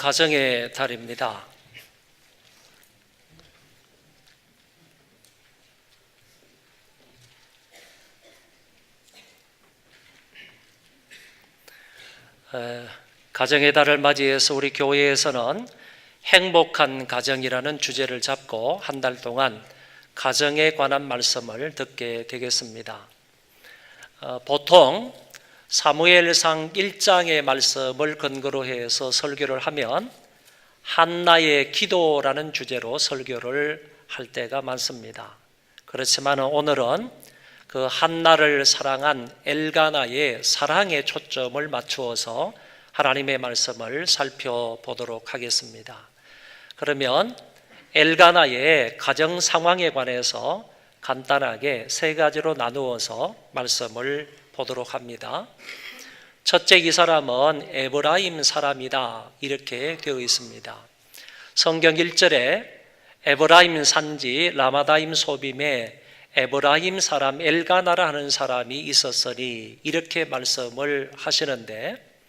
가정의 달입니다. 가정의 달을 맞이해서 우리 교회에서는 행복한 가정이라는 주제를 잡고 한 달 동안 가정에 관한 말씀을 듣게 되겠습니다. 보통 사무엘상 1장의 말씀을 근거로 해서 설교를 하면 한나의 기도라는 주제로 설교를 할 때가 많습니다. 그렇지만 오늘은 그 한나를 사랑한 엘가나의 사랑에 초점을 맞추어서 하나님의 말씀을 살펴보도록 하겠습니다. 그러면 엘가나의 가정 상황에 관해서 간단하게 세 가지로 나누어서 말씀을 보도록 합니다. 첫째, 이 사람은 에브라임 사람이다 이렇게 되어 있습니다. 성경 1절에 에브라임 산지 라마다임 소빔에 에브라임 사람 엘가나라 하는 사람이 있었으니 이렇게 말씀을 하시는데,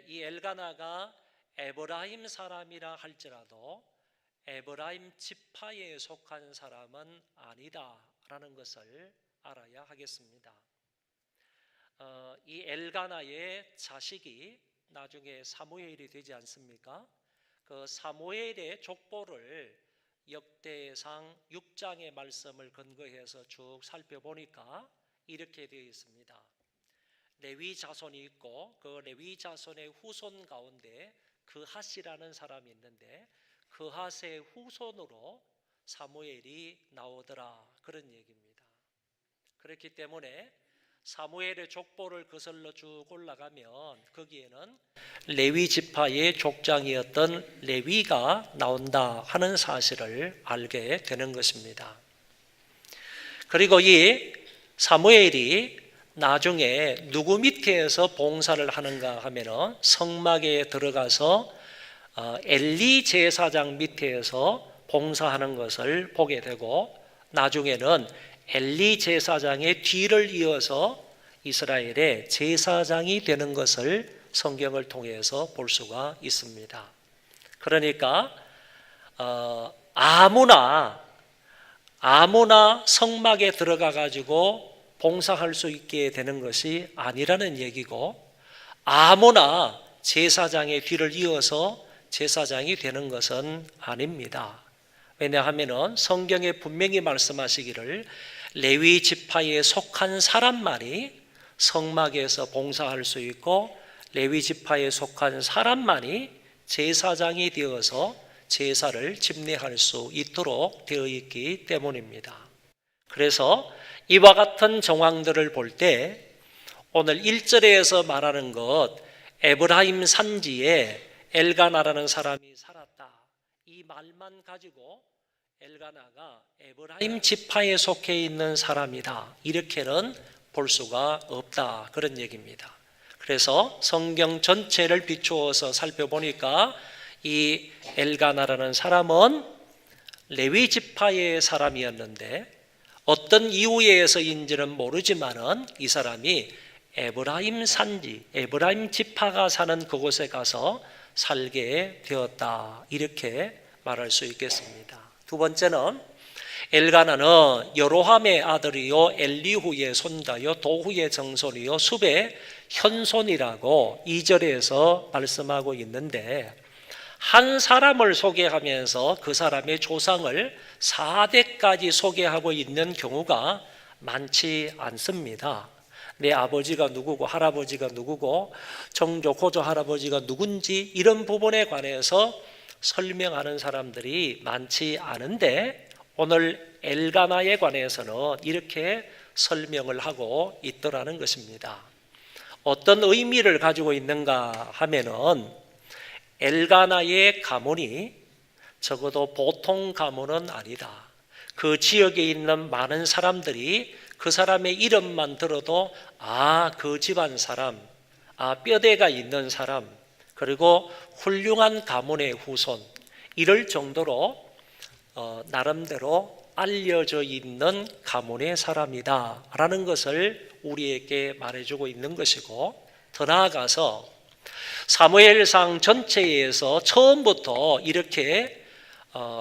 이 엘가나가 에브라임 사람이라 할지라도 에브라임 지파에 속한 사람은 아니다라는 것을 알아야 하겠습니다. 이 엘가나의 자식이 나중에 사무엘이 되지 않습니까? 그 사무엘의 족보를 역대상 6장의 말씀을 근거해서 쭉 살펴보니까 이렇게 되어 있습니다. 레위 자손이 있고 그 레위 자손의 후손 가운데 그핫이라는 사람이 있는데 그핫의 후손으로 사무엘이 나오더라, 그런 얘기입니다. 그렇기 때문에 사무엘의 족보를 거슬러 쭉 올라가면 거기에는 레위 지파의 족장이었던 레위가 나온다 하는 사실을 알게 되는 것입니다. 그리고 이 사무엘이 나중에 누구 밑에서 봉사를 하는가 하면은 성막에 들어가서 엘리 제사장 밑에서 봉사하는 것을 보게 되고, 나중에는 엘리 제사장의 뒤를 이어서 이스라엘의 제사장이 되는 것을 성경을 통해서 볼 수가 있습니다. 그러니까 아무나 성막에 들어가 가지고 봉사할 수 있게 되는 것이 아니라는 얘기고, 아무나 제사장의 뒤를 이어서 제사장이 되는 것은 아닙니다. 왜냐하면 성경에 분명히 말씀하시기를 레위 지파에 속한 사람만이 성막에서 봉사할 수 있고 레위 지파에 속한 사람만이 제사장이 되어서 제사를 집례할 수 있도록 되어 있기 때문입니다. 그래서 이와 같은 정황들을 볼 때 오늘 1절에서 말하는 것, 에브라임 산지에 엘가나라는 사람이 살았다, 이 말만 가지고 엘가나가 에브라임 지파에 속해 있는 사람이다 이렇게는 볼 수가 없다, 그런 얘기입니다. 그래서 성경 전체를 비추어서 살펴보니까 이 엘가나라는 사람은 레위 지파의 사람이었는데 어떤 이유에서인지는 모르지만은 이 사람이 에브라임 산지, 에브라임 지파가 사는 그곳에 가서 살게 되었다, 이렇게 말할 수 있겠습니다. 두 번째는 엘가나는 여로함의 아들이요 엘리후의 손자요 도후의 정손이요 숲의 현손이라고 2절에서 말씀하고 있는데, 한 사람을 소개하면서 그 사람의 조상을 4대까지 소개하고 있는 경우가 많지 않습니다. 내 아버지가 누구고 할아버지가 누구고 정조 고조 할아버지가 누군지 이런 부분에 관해서 설명하는 사람들이 많지 않은데, 오늘 엘가나에 관해서는 이렇게 설명을 하고 있더라는 것입니다. 어떤 의미를 가지고 있는가 하면은 엘가나의 가문이 적어도 보통 가문은 아니다. 그 지역에 있는 많은 사람들이 그 사람의 이름만 들어도 그 집안 사람, 뼈대가 있는 사람, 그리고 훌륭한 가문의 후손, 이럴 정도로 나름대로 알려져 있는 가문의 사람이다 라는 것을 우리에게 말해주고 있는 것이고, 더 나아가서 사무엘상 전체에서 처음부터 이렇게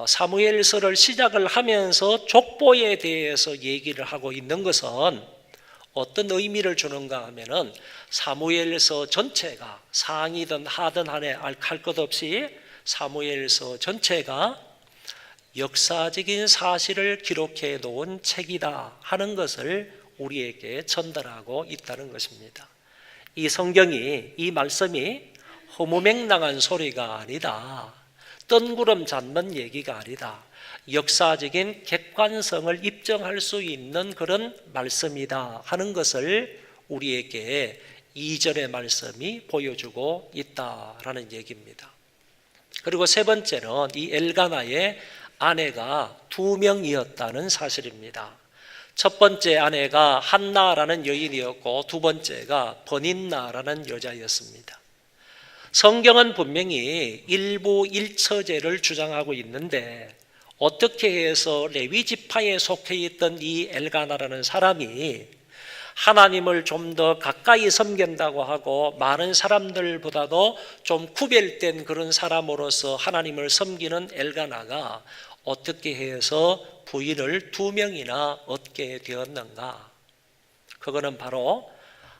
사무엘서를 시작을 하면서 족보에 대해서 얘기를 하고 있는 것은 어떤 의미를 주는가 하면은 사무엘서 전체가 상이든 하든 한에 할 것 없이 사무엘서 전체가 역사적인 사실을 기록해 놓은 책이다 하는 것을 우리에게 전달하고 있다는 것입니다. 이 성경이, 이 말씀이 허무맹랑한 소리가 아니다. 뜬구름 잡는 얘기가 아니다. 역사적인 객관성을 입증할 수 있는 그런 말씀이다 하는 것을 우리에게 2절의 말씀이 보여주고 있다라는 얘기입니다. 그리고 세 번째는 이 엘가나의 아내가 2명이었다는 사실입니다. 첫 번째 아내가 한나라는 여인이었고 두 번째가 버닌나라는 여자였습니다. 성경은 분명히 일부 일처제를 주장하고 있는데 어떻게 해서 레위 지파에 속해 있던 이 엘가나라는 사람이 하나님을 좀 더 가까이 섬긴다고 하고 많은 사람들보다도 좀 구별된 그런 사람으로서 하나님을 섬기는 엘가나가 어떻게 해서 부인을 2명이나 얻게 되었는가? 그거는 바로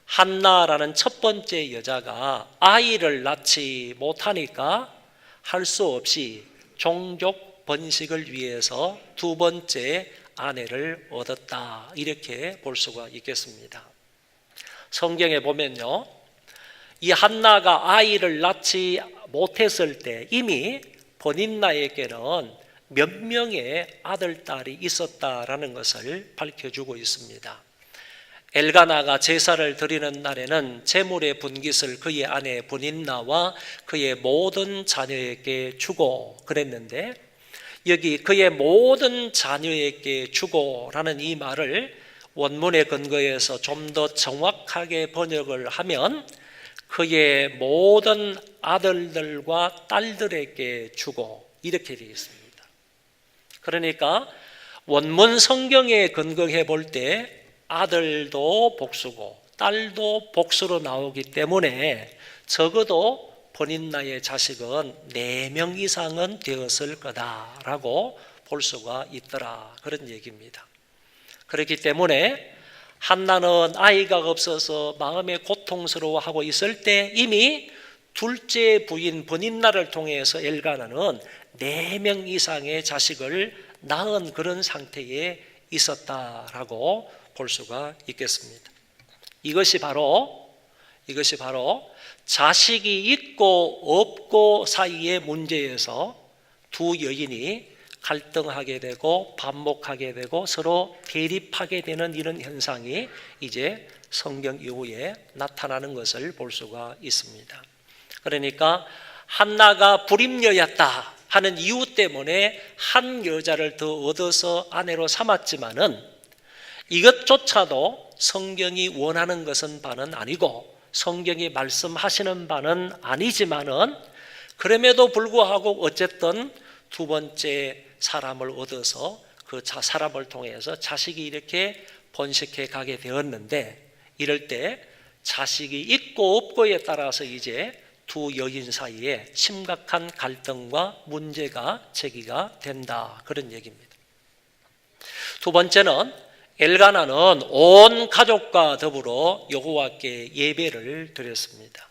한나라는 첫 번째 여자가 아이를 낳지 못하니까 할 수 없이 종족 번식을 위해서 두 번째 아내를 얻었다, 이렇게 볼 수가 있겠습니다. 성경에 보면요, 이 한나가 아이를 낳지 못했을 때 이미 버닌나에게는 몇 명의 아들, 딸이 있었다라는 것을 밝혀주고 있습니다. 엘가나가 제사를 드리는 날에는 제물의 분깃을 그의 아내 버닌나와 그의 모든 자녀에게 주고 그랬는데, 여기 그의 모든 자녀에게 주고라는 이 말을 원문에 근거해서 좀 더 정확하게 번역을 하면 그의 모든 아들들과 딸들에게 주고, 이렇게 되어 있습니다. 그러니까 원문 성경에 근거해 볼 때 아들도 복수고 딸도 복수로 나오기 때문에 적어도 버닌나의 자식은 4명 이상은 되었을 거다라고 볼 수가 있더라, 그런 얘기입니다. 그렇기 때문에 한나는 아이가 없어서 마음에 고통스러워하고 있을 때 이미 둘째 부인 버닌나를 통해서 엘가나는 4명 이상의 자식을 낳은 그런 상태에 있었다라고 볼 수가 있겠습니다. 이것이 바로 자식이 있고 없고 사이의 문제에서 두 여인이 갈등하게 되고 반목하게 되고 서로 대립하게 되는 이런 현상이 이제 성경 이후에 나타나는 것을 볼 수가 있습니다. 그러니까 한나가 불임녀였다 하는 이유 때문에 한 여자를 더 얻어서 아내로 삼았지만은 이것조차도 성경이 원하는 것은 바는 아니고 성경이 말씀하시는 바는 아니지만은 그럼에도 불구하고 어쨌든 두 번째 사람을 얻어서 그 사람을 통해서 자식이 이렇게 번식해 가게 되었는데, 이럴 때 자식이 있고 없고에 따라서 이제 두 여인 사이에 심각한 갈등과 문제가 제기가 된다, 그런 얘기입니다. 두 번째는 엘가나는 온 가족과 더불어 여호와께 예배를 드렸습니다.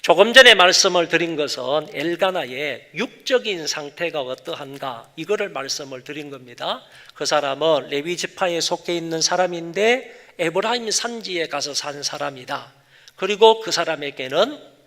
조금 전에 말씀을 드린 것은 엘가나의 육적인 상태가 어떠한가, 이거를 말씀을 드린 겁니다. 그 사람은 레위 지파에 속해 있는 사람인데 에브라임 산지에 가서 산 사람이다. 그리고 그 사람에게는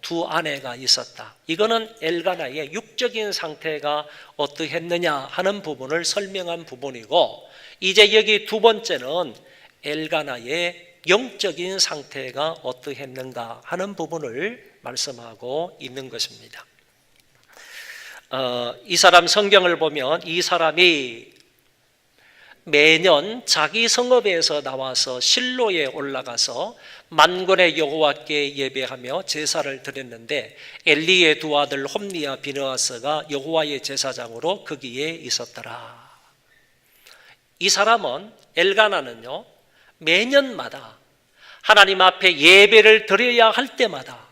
두 아내가 있었다. 이거는 엘가나의 육적인 상태가 어떠했느냐 하는 부분을 설명한 부분이고, 이제 여기 두 번째는 엘가나의 영적인 상태가 어떠했는가 하는 부분을 말씀하고 있는 것입니다. 이 사람 성경을 보면 이 사람이 매년 자기 성읍에서 나와서 실로에 올라가서 만군의 여호와께 예배하며 제사를 드렸는데 엘리의 두 아들 홈리와 비느하스가 여호와의 제사장으로 거기에 있었더라. 이 사람은, 엘가나는요, 매년마다 하나님 앞에 예배를 드려야 할 때마다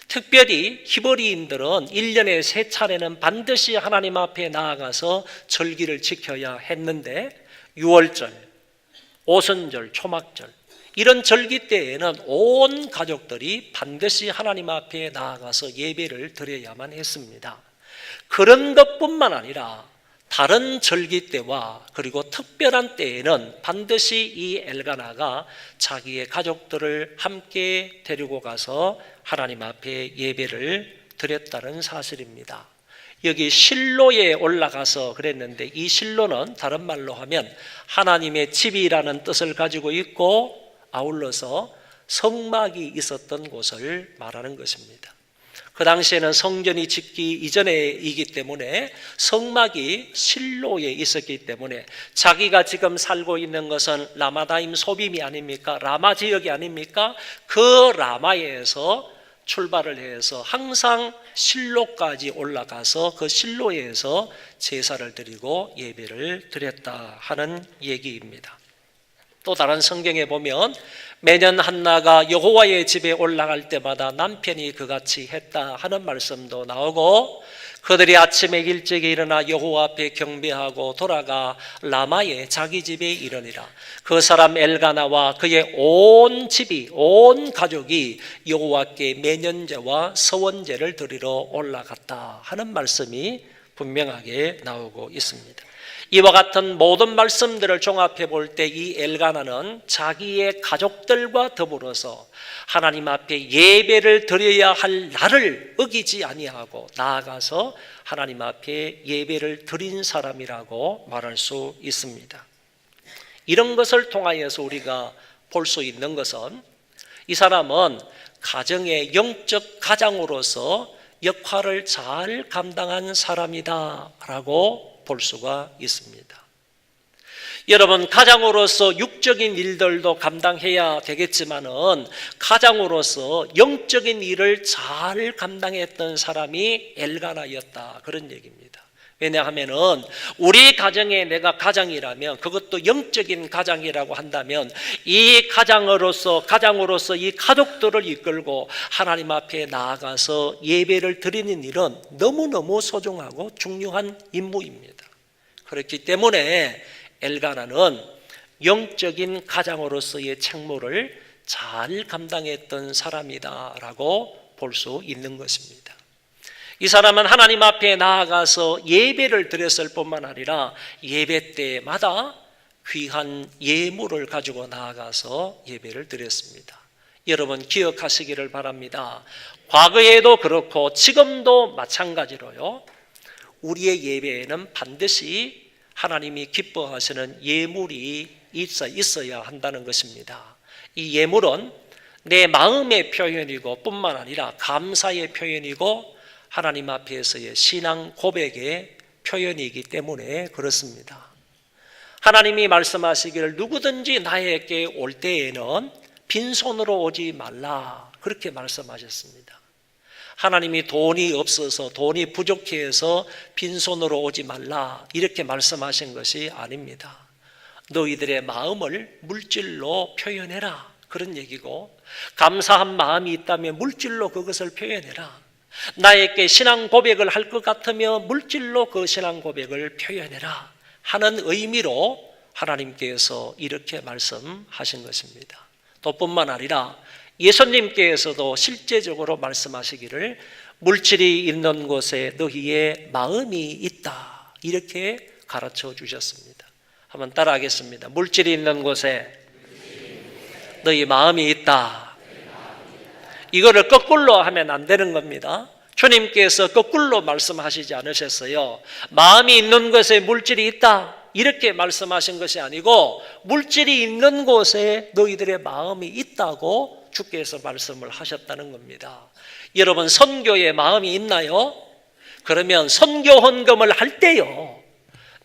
특별히 히브리인들은 1년에 3차례는 반드시 하나님 앞에 나아가서 절기를 지켜야 했는데, 유월절, 오순절, 초막절 이런 절기 때에는 온 가족들이 반드시 하나님 앞에 나아가서 예배를 드려야만 했습니다. 그런 것뿐만 아니라 다른 절기 때와 그리고 특별한 때에는 반드시 이 엘가나가 자기의 가족들을 함께 데리고 가서 하나님 앞에 예배를 드렸다는 사실입니다. 여기 실로에 올라가서 그랬는데, 이 실로는 다른 말로 하면 하나님의 집이라는 뜻을 가지고 있고, 아울러서 성막이 있었던 곳을 말하는 것입니다. 그 당시에는 성전이 짓기 이전이기 때문에 성막이 실로에 있었기 때문에, 자기가 지금 살고 있는 것은 라마다임 소빔이 아닙니까? 라마 지역이 아닙니까? 그 라마에서 출발을 해서 항상 실로까지 올라가서 그 실로에서 제사를 드리고 예배를 드렸다 하는 얘기입니다. 또 다른 성경에 보면 매년 한나가 여호와의 집에 올라갈 때마다 남편이 그같이 했다 하는 말씀도 나오고, 그들이 아침에 일찍 일어나 여호와 앞에 경배하고 돌아가 라마의 자기 집에 이르니라. 그 사람 엘가나와 그의 온 집이, 온 가족이 여호와께 매년제와 서원제를 드리러 올라갔다 하는 말씀이 분명하게 나오고 있습니다. 이와 같은 모든 말씀들을 종합해 볼 때 이 엘가나는 자기의 가족들과 더불어서 하나님 앞에 예배를 드려야 할 날을 어기지 아니하고 나아가서 하나님 앞에 예배를 드린 사람이라고 말할 수 있습니다. 이런 것을 통하여서 우리가 볼 수 있는 것은, 이 사람은 가정의 영적 가장으로서 역할을 잘 감당한 사람이다라고 볼 수가 있습니다. 여러분, 가장으로서 육적인 일들도 감당해야 되겠지만은 가장으로서 영적인 일을 잘 감당했던 사람이 엘가나였다, 그런 얘기입니다. 왜냐하면은 우리 가정에 내가 가장이라면, 그것도 영적인 가장이라고 한다면, 이 가장으로서 이 가족들을 이끌고 하나님 앞에 나아가서 예배를 드리는 일은 너무너무 소중하고 중요한 임무입니다. 그렇기 때문에 엘가나는 영적인 가장으로서의 책무를 잘 감당했던 사람이다라고 볼 수 있는 것입니다. 이 사람은 하나님 앞에 나아가서 예배를 드렸을 뿐만 아니라 예배 때마다 귀한 예물을 가지고 나아가서 예배를 드렸습니다. 여러분 기억하시기를 바랍니다. 과거에도 그렇고 지금도 마찬가지로요, 우리의 예배에는 반드시 하나님이 기뻐하시는 예물이 있어야 한다는 것입니다. 이 예물은 내 마음의 표현이고 뿐만 아니라 감사의 표현이고 하나님 앞에서의 신앙 고백의 표현이기 때문에 그렇습니다. 하나님이 말씀하시기를 누구든지 나에게 올 때에는 빈손으로 오지 말라, 그렇게 말씀하셨습니다. 하나님이 돈이 없어서, 돈이 부족해서 빈손으로 오지 말라 이렇게 말씀하신 것이 아닙니다. 너희들의 마음을 물질로 표현해라, 그런 얘기고, 감사한 마음이 있다면 물질로 그것을 표현해라. 나에게 신앙 고백을 할 것 같으면 물질로 그 신앙 고백을 표현해라 하는 의미로 하나님께서 이렇게 말씀하신 것입니다. 또 뿐만 아니라 예수님께서도 실제적으로 말씀하시기를 물질이 있는 곳에 너희의 마음이 있다, 이렇게 가르쳐 주셨습니다. 한번 따라하겠습니다. 물질이 있는 곳에 너희 마음이 있다. 이거를 거꾸로 하면 안 되는 겁니다. 주님께서 거꾸로 말씀하시지 않으셨어요. 마음이 있는 곳에 물질이 있다, 이렇게 말씀하신 것이 아니고 물질이 있는 곳에 너희들의 마음이 있다고 주께서 말씀을 하셨다는 겁니다. 여러분 선교에 마음이 있나요? 그러면 선교 헌금을 할 때요,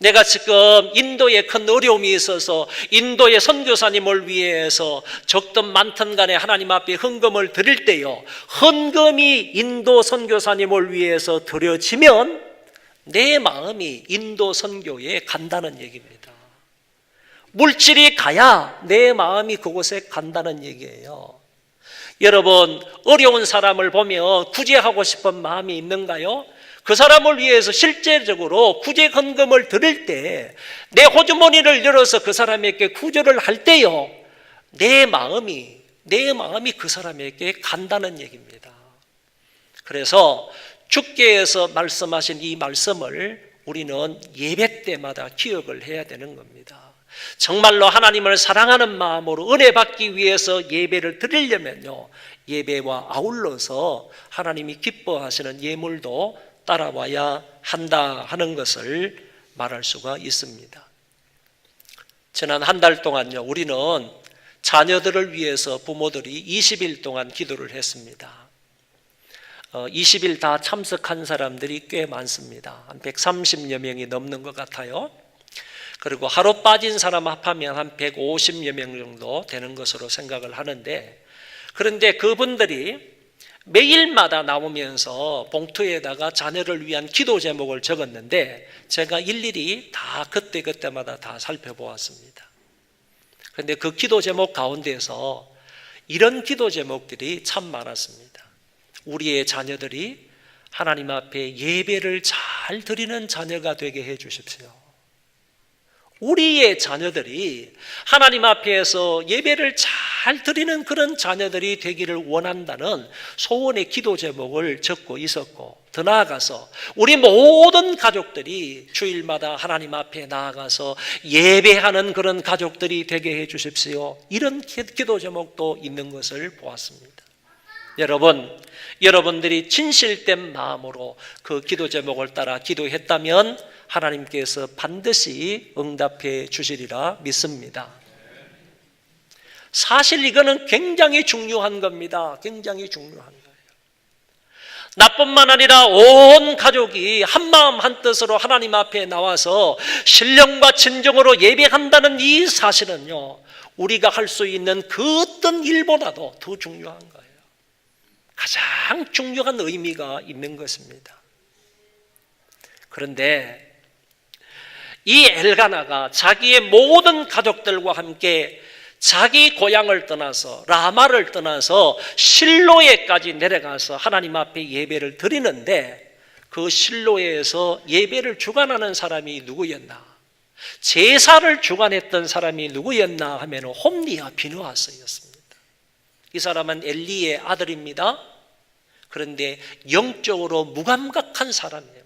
내가 지금 인도에 큰 어려움이 있어서 인도의 선교사님을 위해서 적든 많든 간에 하나님 앞에 헌금을 드릴 때요, 헌금이 인도 선교사님을 위해서 드려지면 내 마음이 인도 선교에 간다는 얘기입니다. 물질이 가야 내 마음이 그곳에 간다는 얘기예요. 여러분, 어려운 사람을 보면 구제하고 싶은 마음이 있는가요? 그 사람을 위해서 실제적으로 구제 헌금을 드릴 때, 내 호주머니를 열어서 그 사람에게 구제를 할 때요, 내 마음이 그 사람에게 간다는 얘기입니다. 그래서 주께서 말씀하신 이 말씀을 우리는 예배 때마다 기억을 해야 되는 겁니다. 정말로 하나님을 사랑하는 마음으로 은혜 받기 위해서 예배를 드리려면요, 예배와 아울러서 하나님이 기뻐하시는 예물도 따라와야 한다 하는 것을 말할 수가 있습니다. 지난 한 달 동안요, 우리는 자녀들을 위해서 부모들이 20일 동안 기도를 했습니다. 20일 다 참석한 사람들이 꽤 많습니다. 한 130여 명이 넘는 것 같아요. 그리고 하루 빠진 사람 합하면 한 150여 명 정도 되는 것으로 생각을 하는데, 그런데 그분들이 매일마다 나오면서 봉투에다가 자녀를 위한 기도 제목을 적었는데, 제가 일일이 다 그때마다 다 살펴보았습니다. 그런데 그 기도 제목 가운데서 이런 기도 제목들이 참 많았습니다. 우리의 자녀들이 하나님 앞에 예배를 잘 드리는 자녀가 되게 해 주십시오. 우리의 자녀들이 하나님 앞에서 예배를 잘 드리는 그런 자녀들이 되기를 원한다는 소원의 기도 제목을 적고 있었고, 더 나아가서 우리 모든 가족들이 주일마다 하나님 앞에 나아가서 예배하는 그런 가족들이 되게 해 주십시오, 이런 기도 제목도 있는 것을 보았습니다. 여러분들이 진실된 마음으로 그 기도 제목을 따라 기도했다면 하나님께서 반드시 응답해 주시리라 믿습니다. 사실 이거는 굉장히 중요한 겁니다. 굉장히 중요한 거예요. 나뿐만 아니라 온 가족이 한마음 한뜻으로 하나님 앞에 나와서 신령과 진정으로 예배한다는 이 사실은요, 우리가 할 수 있는 그 어떤 일보다도 더 중요한 거예요. 가장 중요한 의미가 있는 것입니다. 그런데 이 엘가나가 자기의 모든 가족들과 함께 자기 고향을 떠나서, 라마를 떠나서 실로에까지 내려가서 하나님 앞에 예배를 드리는데, 그 실로에서 예배를 주관하는 사람이 누구였나? 제사를 주관했던 사람이 누구였나 하면 홈리와 비느하스였습니다. 이 사람은 엘리의 아들입니다. 그런데 영적으로 무감각한 사람이에요.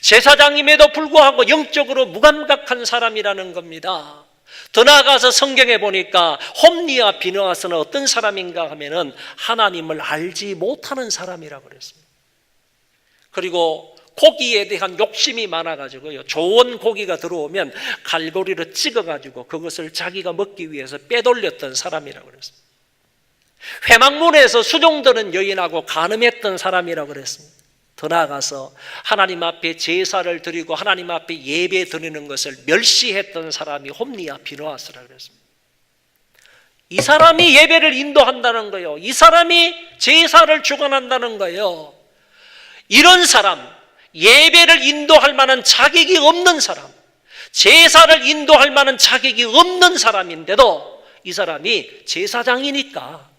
제사장임에도 불구하고 영적으로 무감각한 사람이라는 겁니다. 더 나아가서 성경에 보니까 홈리와 비느하스는 어떤 사람인가 하면은 하나님을 알지 못하는 사람이라고 그랬습니다. 그리고 고기에 대한 욕심이 많아가지고요, 좋은 고기가 들어오면 갈고리로 찍어가지고 그것을 자기가 먹기 위해서 빼돌렸던 사람이라고 그랬습니다. 회막문에서 수종드는 여인하고 간음했던 사람이라고 그랬습니다. 더 나아가서 하나님 앞에 제사를 드리고 하나님 앞에 예배 드리는 것을 멸시했던 사람이 홈리와 비느하스라고 그랬습니다. 이 사람이 예배를 인도한다는 거예요. 이 사람이 제사를 주관한다는 거예요. 이런 사람, 예배를 인도할 만한 자격이 없는 사람, 제사를 인도할 만한 자격이 없는 사람인데도 이 사람이 제사장이니까,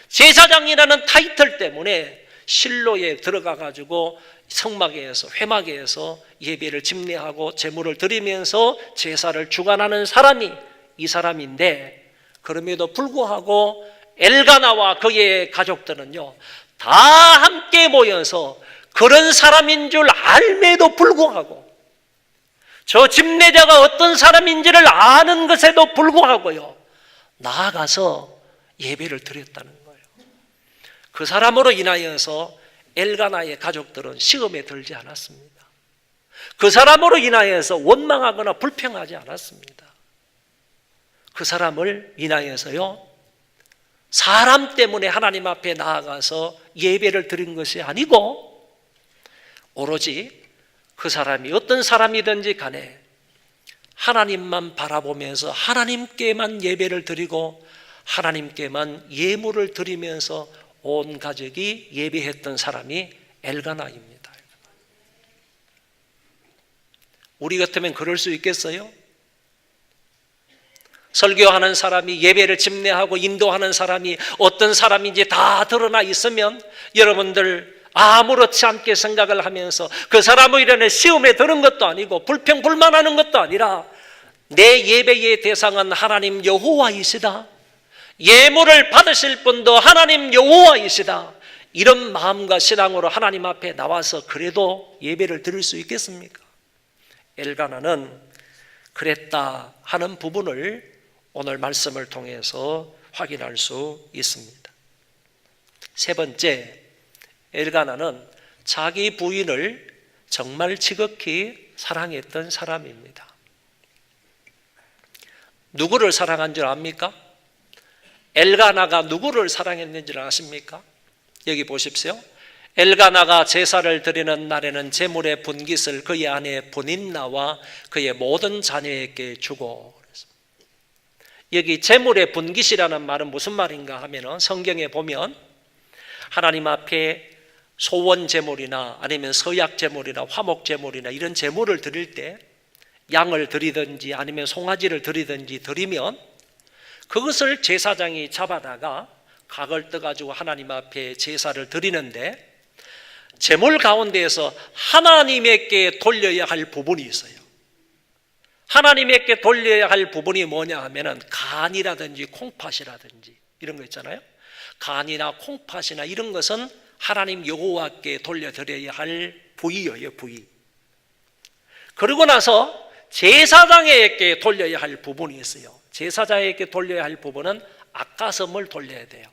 제사장이라는 타이틀 때문에 실로에 들어가가지고 성막에서, 회막에서 예배를 집례하고 제물을 드리면서 제사를 주관하는 사람이 이 사람인데, 그럼에도 불구하고 엘가나와 그의 가족들은요, 다 함께 모여서 그런 사람인 줄 알매도 불구하고, 저 집례자가 어떤 사람인지를 아는 것에도 불구하고요, 나아가서 예배를 드렸다는 거예요. 그 사람으로 인하여서 엘가나의 가족들은 시험에 들지 않았습니다. 그 사람으로 인하여서 원망하거나 불평하지 않았습니다. 그 사람을 인하여서요, 사람 때문에 하나님 앞에 나아가서 예배를 드린 것이 아니고, 오로지 그 사람이 어떤 사람이든지 간에 하나님만 바라보면서 하나님께만 예배를 드리고 하나님께만 예물을 드리면서 온 가족이 예배했던 사람이 엘가나입니다. 우리 같으면 그럴 수 있겠어요? 설교하는 사람이, 예배를 집례하고 인도하는 사람이 어떤 사람인지 다 드러나 있으면 여러분들 아무렇지 않게 생각을 하면서 그 사람의 일에 시험에 드는 것도 아니고 불평불만하는 것도 아니라 내 예배의 대상은 하나님 여호와이시다, 예물을 받으실 분도 하나님 여호와이시다, 이런 마음과 신앙으로 하나님 앞에 나와서 그래도 예배를 드릴 수 있겠습니까? 엘가나는 그랬다 하는 부분을 오늘 말씀을 통해서 확인할 수 있습니다. 세 번째, 엘가나는 자기 부인을 정말 지극히 사랑했던 사람입니다. 누구를 사랑한 줄 압니까? 엘가나가 누구를 사랑했는지를 아십니까? 여기 보십시오. 엘가나가 제사를 드리는 날에는 제물의 분깃을 그의 아내 브닌나와 그의 모든 자녀에게 주고, 여기 제물의 분깃이라는 말은 무슨 말인가 하면 성경에 보면 하나님 앞에 소원 제물이나 아니면 서약 제물이나 화목 제물이나 이런 제물을 드릴 때 양을 드리든지 아니면 송아지를 드리든지 드리면 그것을 제사장이 잡아다가 각을 떠가지고 하나님 앞에 제사를 드리는데 제물 가운데에서 하나님에게 돌려야 할 부분이 있어요. 하나님에게 돌려야 할 부분이 뭐냐 하면은 간이라든지 콩팥이라든지 이런 거 있잖아요. 간이나 콩팥이나 이런 것은 하나님 여호와께 돌려드려야 할 부위예요, 부위. 그러고 나서 제사장에게 돌려야 할 부분이 있어요. 제사장에게 돌려야 할 부분은 앞가슴을 돌려야 돼요.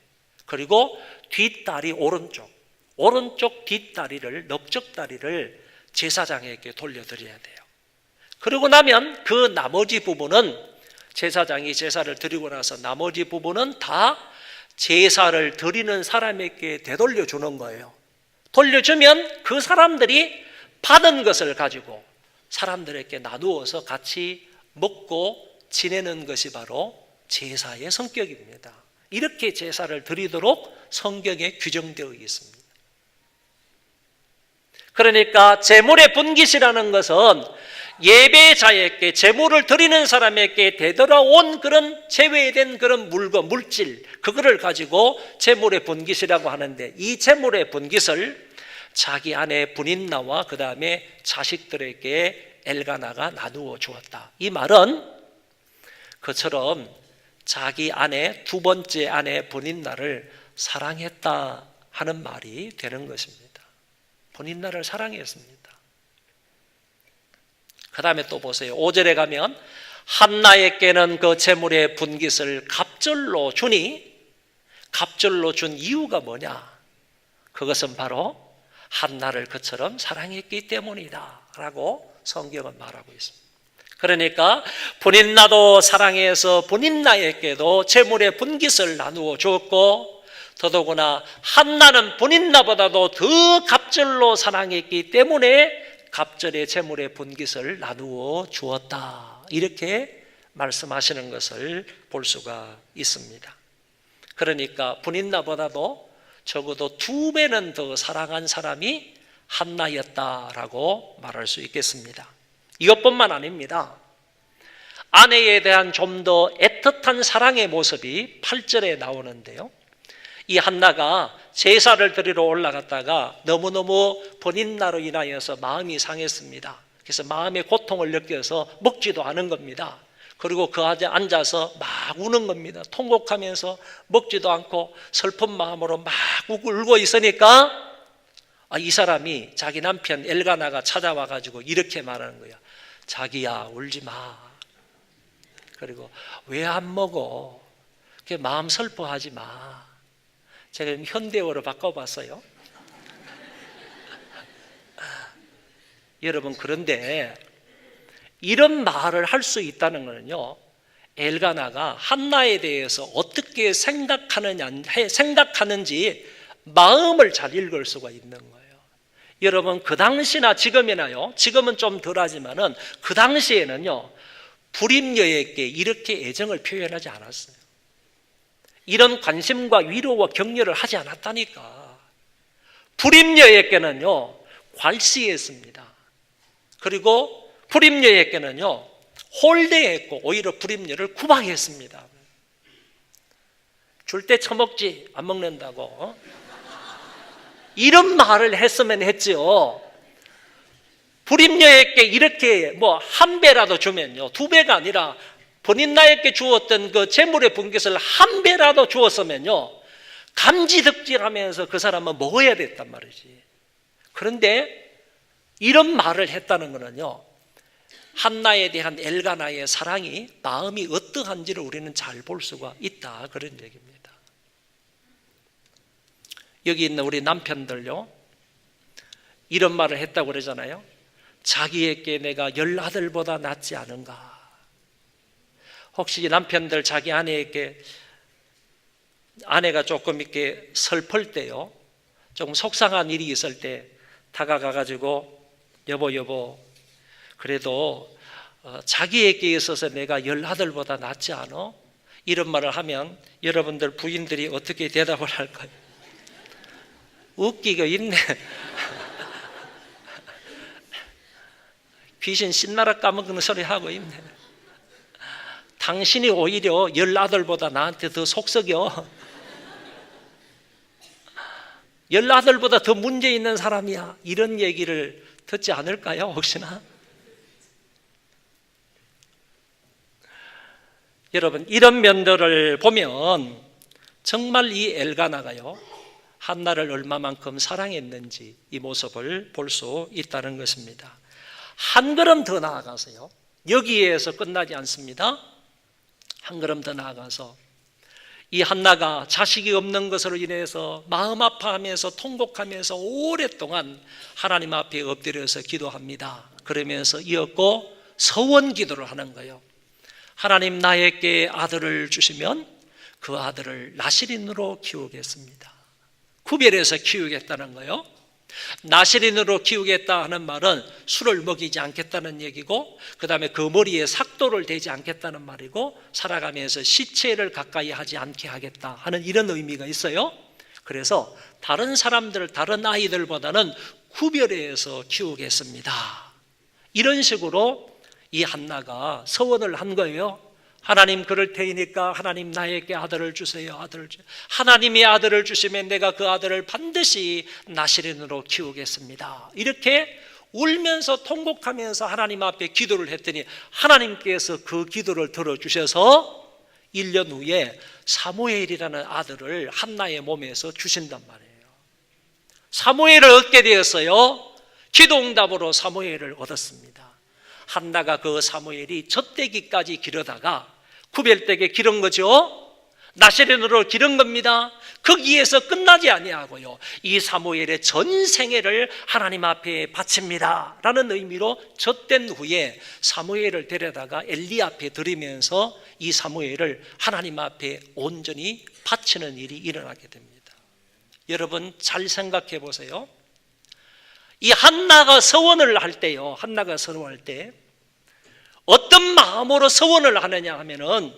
그리고 뒷다리, 오른쪽 뒷다리를, 넓적다리를 제사장에게 돌려드려야 돼요. 그러고 나면 그 나머지 부분은 제사장이 제사를 드리고 나서 나머지 부분은 다 제사를 드리는 사람에게 되돌려 주는 거예요. 돌려주면 그 사람들이 받은 것을 가지고 사람들에게 나누어서 같이 먹고 지내는 것이 바로 제사의 성격입니다. 이렇게 제사를 드리도록 성경에 규정되어 있습니다. 그러니까 제물의 분깃이라는 것은 예배자에게, 제물을 드리는 사람에게 되돌아온 그런 제외된 그런 물질, 그거를 가지고 제물의 분깃이라고 하는데, 이 제물의 분깃을 자기 아내 브닌나와 그 다음에 자식들에게 엘가나가 나누어 주었다. 이 말은 그처럼 자기 아내, 두 번째 아내 브닌나를 사랑했다 하는 말이 되는 것입니다. 브닌나를 사랑했습니다. 그 다음에 또 보세요. 5절에 가면 한나에게는 그 제물의 분깃을 갑절로 주니, 갑절로 준 이유가 뭐냐? 그것은 바로 한나를 그처럼 사랑했기 때문이다 라고 성경은 말하고 있습니다. 그러니까 브닌나도 사랑해서 브닌나에게도 제물의 분깃을 나누어 주었고, 더더구나 한나는 브닌나보다도 더 갑절로 사랑했기 때문에 갑절의 제물의 분깃을 나누어 주었다, 이렇게 말씀하시는 것을 볼 수가 있습니다. 그러니까 브닌나보다도 적어도 2배는 더 사랑한 사람이 한나였다라고 말할 수 있겠습니다. 이것뿐만 아닙니다. 아내에 대한 좀 더 애틋한 사랑의 모습이 8절에 나오는데요, 이 한나가 제사를 드리러 올라갔다가 너무너무 브닌나로 인하여서 마음이 상했습니다. 그래서 마음의 고통을 느껴서 먹지도 않은 겁니다. 그리고 그 안에 앉아서 막 우는 겁니다. 통곡하면서 먹지도 않고 슬픈 마음으로 막 울고 있으니까 이 사람이, 자기 남편 엘가나가 찾아와 가지고 이렇게 말하는 거야. 자기야, 울지 마. 그리고 왜 안 먹어? 그렇게 마음 슬퍼하지 마. 제가 현대어로 바꿔봤어요. 여러분, 그런데 이런 말을 할 수 있다는 것은요, 엘가나가 한나에 대해서 어떻게 생각하는지 마음을 잘 읽을 수가 있는 거예요. 여러분, 그 당시나 지금이나요, 지금은 좀 덜하지만은 그 당시에는요, 불임녀에게 이렇게 애정을 표현하지 않았어요. 이런 관심과 위로와 격려를 하지 않았다니까. 불임녀에게는요, 괄시했습니다. 그리고 불임녀에게는요, 홀대했고 오히려 불임녀를 구박했습니다. 줄 때 처먹지 안 먹는다고 이런 말을 했으면 했죠. 불임녀에게 이렇게 뭐 한 배라도 주면요, 두 배가 아니라 본인나에게 주었던 그 재물의 분깃을 한 배라도 주었으면요, 감지덕지하면서 그 사람은 먹어야 됐단 말이지. 그런데 이런 말을 했다는 거는요, 한나에 대한 엘가나의 사랑이, 마음이 어떠한지를 우리는 잘 볼 수가 있다, 그런 얘기입니다. 여기 있는 우리 남편들요, 이런 말을 했다고 그러잖아요. 자기에게 내가 10아들보다 낫지 않은가. 혹시 남편들 자기 아내가 조금 이렇게 슬플 때요, 조금 속상한 일이 있을 때 다가가가지고 여보 그래도 자기에게 있어서 내가 10아들보다 낫지 않아? 이런 말을 하면 여러분들 부인들이 어떻게 대답을 할까요? 웃기가 있네. 귀신 신나라 까먹는 소리 하고 있네. 당신이 오히려 10아들보다 나한테 더 속썩여. 10아들보다 더 문제 있는 사람이야. 이런 얘기를 듣지 않을까요? 혹시나? 여러분, 이런 면들을 보면 정말 이 엘가나가요, 한나를 얼마만큼 사랑했는지 이 모습을 볼 수 있다는 것입니다. 한 걸음 더 나아가서요, 여기에서 끝나지 않습니다. 한 걸음 더 나아가서 이 한나가 자식이 없는 것으로 인해서 마음 아파하면서 통곡하면서 오랫동안 하나님 앞에 엎드려서 기도합니다. 그러면서 이었고 서원 기도를 하는 거예요. 하나님, 나에게 아들을 주시면 그 아들을 나실인으로 키우겠습니다. 구별해서 키우겠다는 거예요. 나실인으로 키우겠다 하는 말은 술을 먹이지 않겠다는 얘기고, 그 다음에 그 머리에 삭도를 대지 않겠다는 말이고, 살아가면서 시체를 가까이 하지 않게 하겠다 하는 이런 의미가 있어요. 그래서 다른 사람들, 다른 아이들보다는 구별해서 키우겠습니다. 이런 식으로 이 한나가 서원을 한 거예요. 하나님, 그럴 테이니까 하나님 나에게 아들을 주세요. 하나님이 아들을 주시면 내가 그 아들을 반드시 나실인으로 키우겠습니다. 이렇게 울면서 통곡하면서 하나님 앞에 기도를 했더니 하나님께서 그 기도를 들어주셔서 1년 후에 사무엘이라는 아들을 한나의 몸에서 주신단 말이에요. 사무엘을 얻게 되었어요. 기도응답으로 사무엘을 얻었습니다. 한나가 그 사무엘이 젖대기까지 기르다가 구별되게 기른 거죠. 나실인으로 기른 겁니다. 거기에서 끝나지 아니하고요, 이 사무엘의 전 생애를 하나님 앞에 바칩니다 라는 의미로 젖된 후에 사무엘을 데려다가 엘리 앞에 드리면서 이 사무엘을 하나님 앞에 온전히 바치는 일이 일어나게 됩니다. 여러분 잘 생각해 보세요. 이 한나가 서원을 할 때요, 한나가 서원할 때 어떤 마음으로 서원을 하느냐 하면은,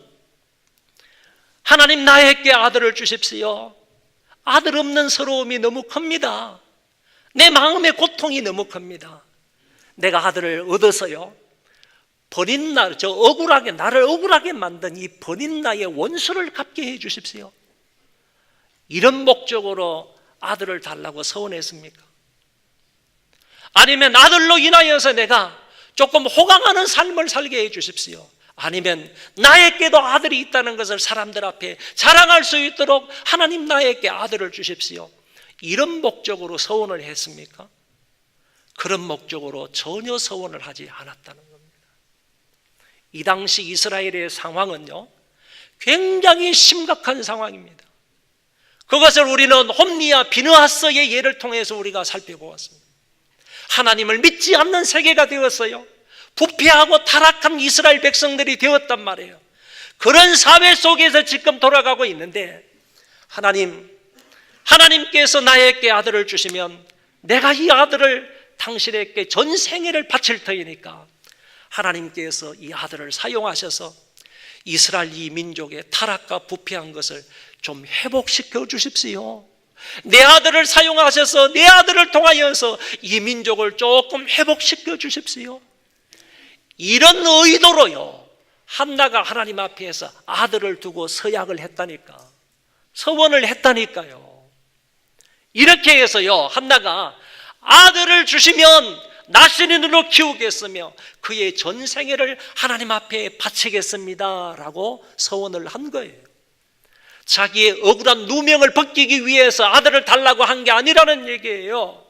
하나님, 나에게 아들을 주십시오. 아들 없는 서러움이 너무 큽니다. 내 마음의 고통이 너무 큽니다. 내가 아들을 얻어서요, 버린 나를 억울하게 만든 이 버린 나의 원수를 갚게 해 주십시오. 이런 목적으로 아들을 달라고 서원했습니까? 아니면 아들로 인하여서 내가 조금 호강하는 삶을 살게 해 주십시오. 아니면 나에게도 아들이 있다는 것을 사람들 앞에 자랑할 수 있도록 하나님, 나에게 아들을 주십시오. 이런 목적으로 서원을 했습니까? 그런 목적으로 전혀 서원을 하지 않았다는 겁니다. 이 당시 이스라엘의 상황은요, 굉장히 심각한 상황입니다. 그것을 우리는 홈리와 비느하스의 예를 통해서 우리가 살펴보았습니다. 하나님을 믿지 않는 세계가 되었어요. 부패하고 타락한 이스라엘 백성들이 되었단 말이에요. 그런 사회 속에서 지금 돌아가고 있는데, 하나님께서 나에게 아들을 주시면 내가 이 아들을 당신에게 전 생애를 바칠 터이니까 하나님께서 이 아들을 사용하셔서 이스라엘 이 민족의 타락과 부패한 것을 좀 회복시켜 주십시오. 내 아들을 사용하셔서 내 아들을 통하여서 이 민족을 조금 회복시켜 주십시오. 이런 의도로요, 한나가 하나님 앞에서 아들을 두고 서약을 했다니까, 서원을 했다니까요. 이렇게 해서요, 한나가 아들을 주시면 나시린으로 키우겠으며 그의 전생애를 하나님 앞에 바치겠습니다 라고 서원을 한 거예요. 자기의 억울한 누명을 벗기기 위해서 아들을 달라고 한 게 아니라는 얘기예요.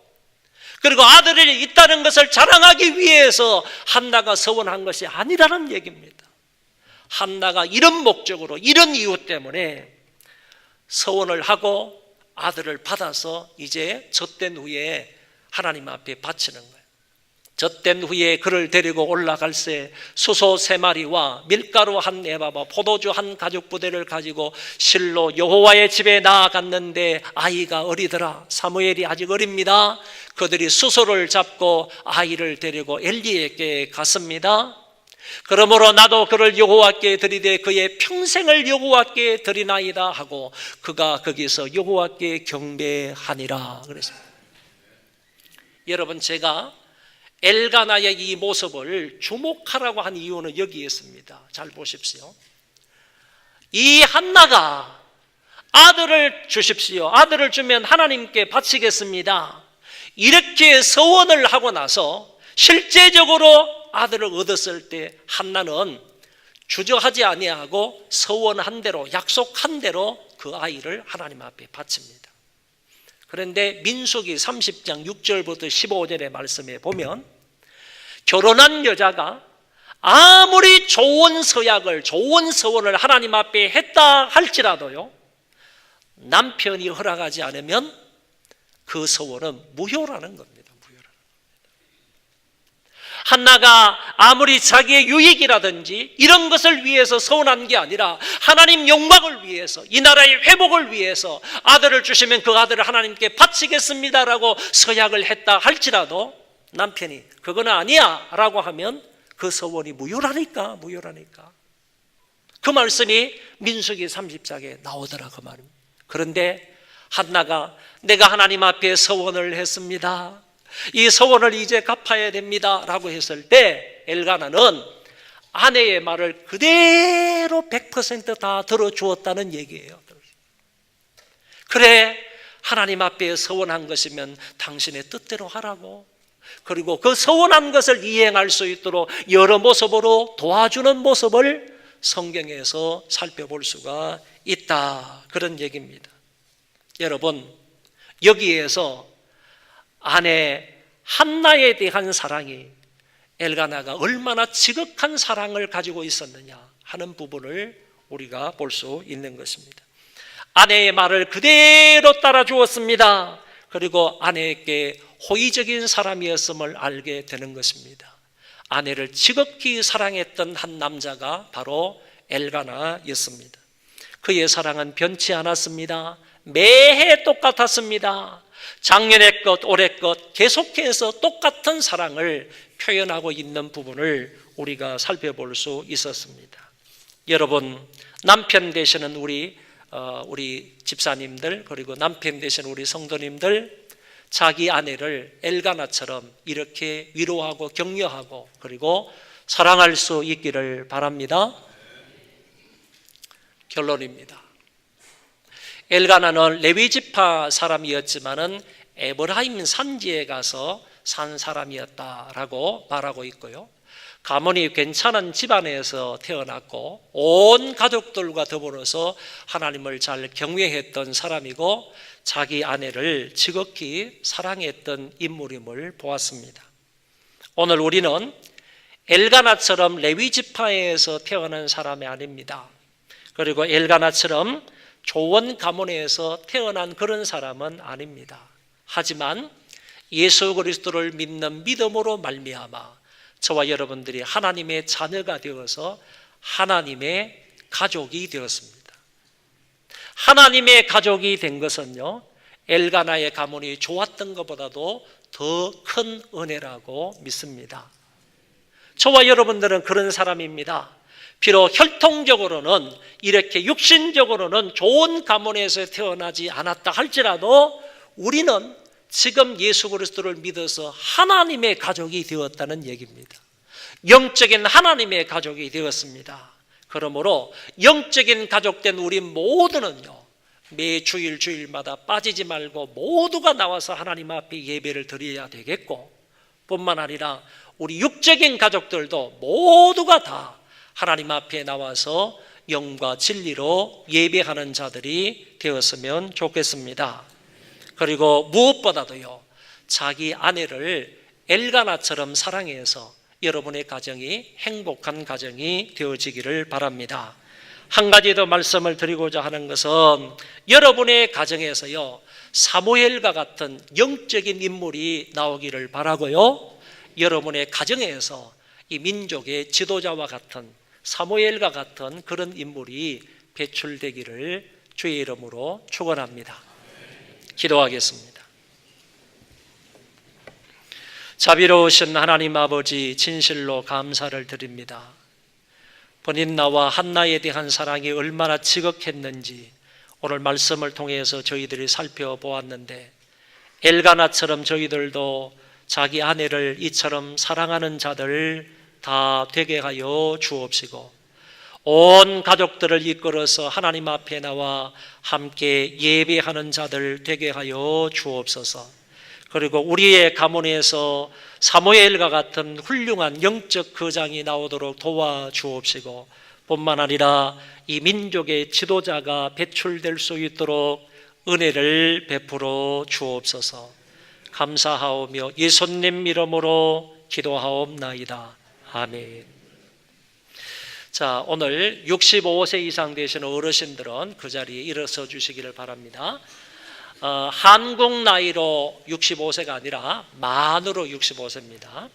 그리고 아들이 있다는 것을 자랑하기 위해서 한나가 서원한 것이 아니라는 얘기입니다. 한나가 이런 목적으로, 이런 이유 때문에 서원을 하고 아들을 받아서 이제 젖된 후에 하나님 앞에 바치는 거예요. 젖된 후에 그를 데리고 올라갈새 수소 3마리와 밀가루 한 에바와 포도주 한 가죽 부대를 가지고 실로 여호와의 집에 나아갔는데 아이가 어리더라. 사무엘이 아직 어립니다. 그들이 수소를 잡고 아이를 데리고 엘리에게 갔습니다. 그러므로 나도 그를 여호와께 드리되 그의 평생을 여호와께 드리나이다 하고 그가 거기서 여호와께 경배하니라 그랬습니다. 여러분, 제가 엘가나의 이 모습을 주목하라고 한 이유는 여기에 있습니다. 잘 보십시오. 이 한나가 아들을 주십시오, 아들을 주면 하나님께 바치겠습니다, 이렇게 서원을 하고 나서 실제적으로 아들을 얻었을 때 한나는 주저하지 아니하고 서원한 대로, 약속한 대로 그 아이를 하나님 앞에 바칩니다. 그런데 민수기 30장 6절부터 15절의 말씀에 보면 결혼한 여자가 아무리 좋은 서약을, 좋은 서원을 하나님 앞에 했다 할지라도요, 남편이 허락하지 않으면 그 서원은 무효라는 겁니다. 한나가 아무리 자기의 유익이라든지 이런 것을 위해서 서원한 게 아니라 하나님 영광을 위해서, 이 나라의 회복을 위해서 아들을 주시면 그 아들을 하나님께 바치겠습니다라고 서약을 했다 할지라도 남편이 그건 아니야 라고 하면 그 서원이 무효라니까. 그 말씀이 민수기 30장에 나오더라 그 말입니다. 그런데 한나가 내가 하나님 앞에 서원을 했습니다, 이 서원을 이제 갚아야 됩니다 라고 했을 때 엘가나는 아내의 말을 그대로 100% 다 들어주었다는 얘기예요. 그래, 하나님 앞에 서원한 것이면 당신의 뜻대로 하라고, 그리고 그 서원한 것을 이행할 수 있도록 여러 모습으로 도와주는 모습을 성경에서 살펴볼 수가 있다, 그런 얘기입니다. 여러분, 여기에서 아내 한나에 대한 사랑이 엘가나가 얼마나 지극한 사랑을 가지고 있었느냐 하는 부분을 우리가 볼 수 있는 것입니다. 아내의 말을 그대로 따라 주었습니다. 그리고 아내에게 호의적인 사람이었음을 알게 되는 것입니다. 아내를 지극히 사랑했던 한 남자가 바로 엘가나였습니다. 그의 사랑은 변치 않았습니다. 매해 똑같았습니다. 작년의 것, 올해 것 계속해서 똑같은 사랑을 표현하고 있는 부분을 우리가 살펴볼 수 있었습니다. 여러분, 남편 되시는 우리 집사님들, 그리고 남편 되시는 우리 성도님들, 자기 아내를 엘가나처럼 이렇게 위로하고 격려하고 그리고 사랑할 수 있기를 바랍니다. 결론입니다. 엘가나는 레위 지파 사람이었지만은 에브라임 산지에 가서 산 사람이었다라고 말하고 있고요. 가문이 괜찮은 집안에서 태어났고 온 가족들과 더불어서 하나님을 잘 경외했던 사람이고 자기 아내를 지극히 사랑했던 인물임을 보았습니다. 오늘 우리는 엘가나처럼 레위 지파에서 태어난 사람이 아닙니다. 그리고 엘가나처럼 좋은 가문에서 태어난 그런 사람은 아닙니다. 하지만 예수 그리스도를 믿는 믿음으로 말미암아 저와 여러분들이 하나님의 자녀가 되어서 하나님의 가족이 되었습니다. 하나님의 가족이 된 것은요, 엘가나의 가문이 좋았던 것보다도 더 큰 은혜라고 믿습니다. 저와 여러분들은 그런 사람입니다. 비록 혈통적으로는 이렇게 육신적으로는 좋은 가문에서 태어나지 않았다 할지라도 우리는 지금 예수 그리스도를 믿어서 하나님의 가족이 되었다는 얘기입니다. 영적인 하나님의 가족이 되었습니다. 그러므로 영적인 가족된 우리 모두는요, 매 주일마다 빠지지 말고 모두가 나와서 하나님 앞에 예배를 드려야 되겠고, 뿐만 아니라 우리 육적인 가족들도 모두가 다 하나님 앞에 나와서 영과 진리로 예배하는 자들이 되었으면 좋겠습니다. 그리고 무엇보다도요, 자기 아내를 엘가나처럼 사랑해서 여러분의 가정이 행복한 가정이 되어지기를 바랍니다. 한 가지 더 말씀을 드리고자 하는 것은, 여러분의 가정에서요, 사무엘과 같은 영적인 인물이 나오기를 바라고요, 여러분의 가정에서 이 민족의 지도자와 같은, 사무엘과 같은 그런 인물이 배출되기를 주의 이름으로 축원합니다. 기도하겠습니다. 자비로우신 하나님 아버지, 진실로 감사를 드립니다. 버닌나와 한나에 대한 사랑이 얼마나 지극했는지 오늘 말씀을 통해서 저희들이 살펴보았는데, 엘가나처럼 저희들도 자기 아내를 이처럼 사랑하는 자들 다 되게 하여 주옵시고, 온 가족들을 이끌어서 하나님 앞에 나와 함께 예배하는 자들 되게 하여 주옵소서. 그리고 우리의 가문에서 사무엘과 같은 훌륭한 영적 거장이 나오도록 도와주옵시고, 뿐만 아니라 이 민족의 지도자가 배출될 수 있도록 은혜를 베풀어 주옵소서. 감사하오며 예수님 이름으로 기도하옵나이다. 아멘. 자, 오늘 65세 이상 되시는 어르신들은 그 자리에 일어서 주시기를 바랍니다. 한국 나이로 65세가 아니라 만으로 65세입니다.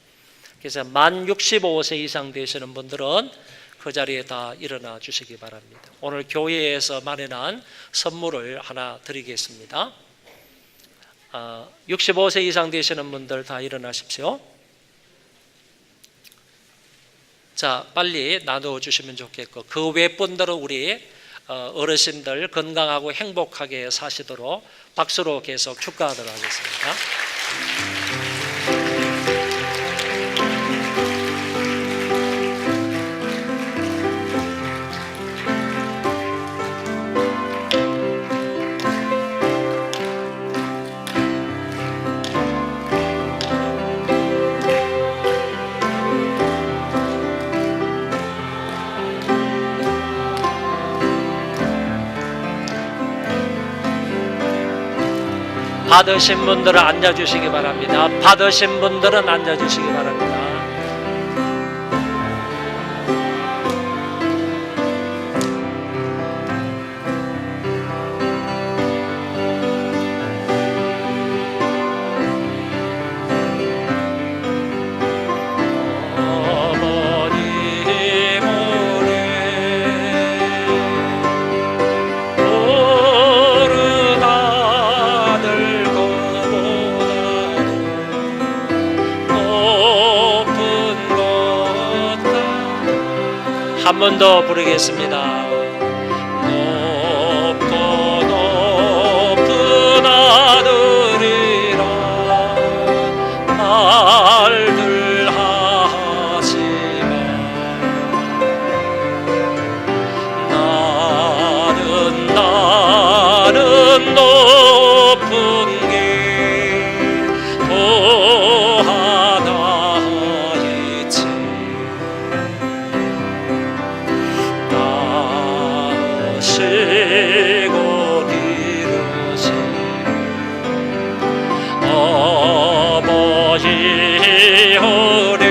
그래서 만 65세 이상 되시는 분들은 그 자리에 다 일어나 주시기 바랍니다. 오늘 교회에서 마련한 선물을 하나 드리겠습니다. 65세 이상 되시는 분들 다 일어나십시오. 자, 빨리 나누어 주시면 좋겠고, 그 외 분들은 우리 어르신들 건강하고 행복하게 사시도록 박수로 계속 축하하도록 하겠습니다. 받으신 분들은 앉아주시기 바랍니다. 받으신 분들은 앉아주시기 바랍니다. 한 번 더 부르겠습니다. 높고 높은 하늘이라 말들 하지마. 나는 높은 길 또 하나 있지. 나시고 이루시 아버지 오래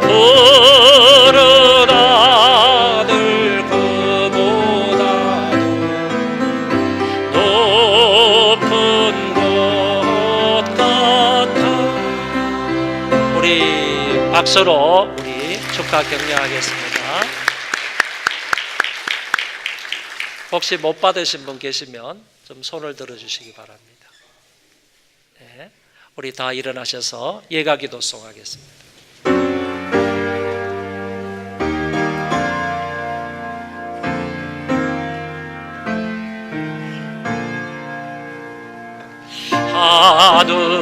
푸른 하늘 그보다도 높은 곳 같아. 우리 박수로 우리 축하 격려하겠습니다. 혹시 못 받으신 분 계시면 좀 손을 들어주시기 바랍니다. 네, 우리 다 일어나셔서 예가기도송 하겠습니다. 하늘에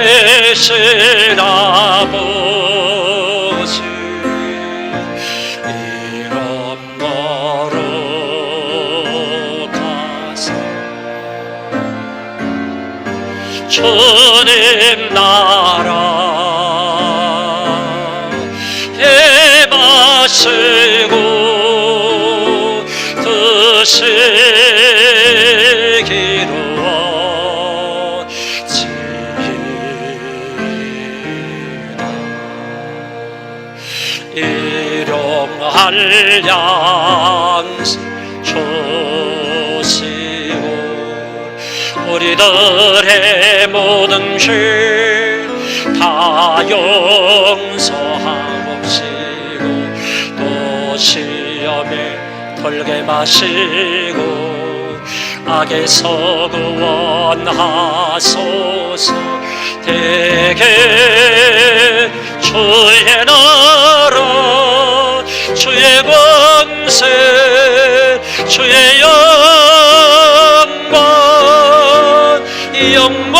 되신 아버지 이름 거룩하사 주님 나라에 마시고 드시기로 원지이다. 일용할 양식 주시고 우리들의 모든 죄 다 용서하옵시고 또 시험에 들게 마시고 악에서 구원하소서. 대개 주의 나라 주의 권세 주의 영광 영원히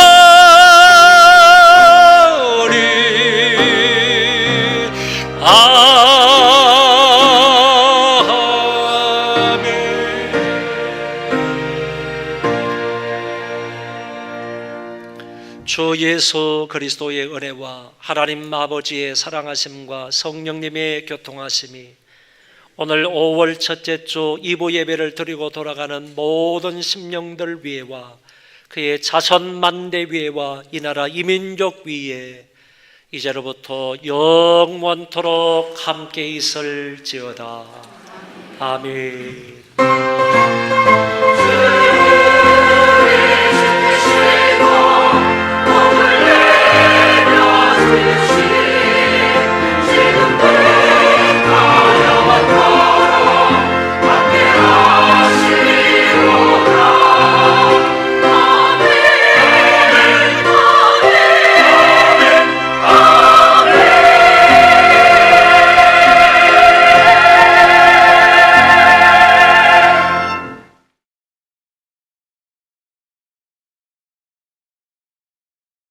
주 예수 그리스도의 은혜와 하나님 아버지의 사랑하심과 성령님의 교통하심이 오늘 5월 첫째 주 2부 예배를 드리고 돌아가는 모든 심령들 위에와 그의 자손 만대 위에와 이 나라 이민족 위에 이제로부터 영원토록 함께 있을지어다. 아멘.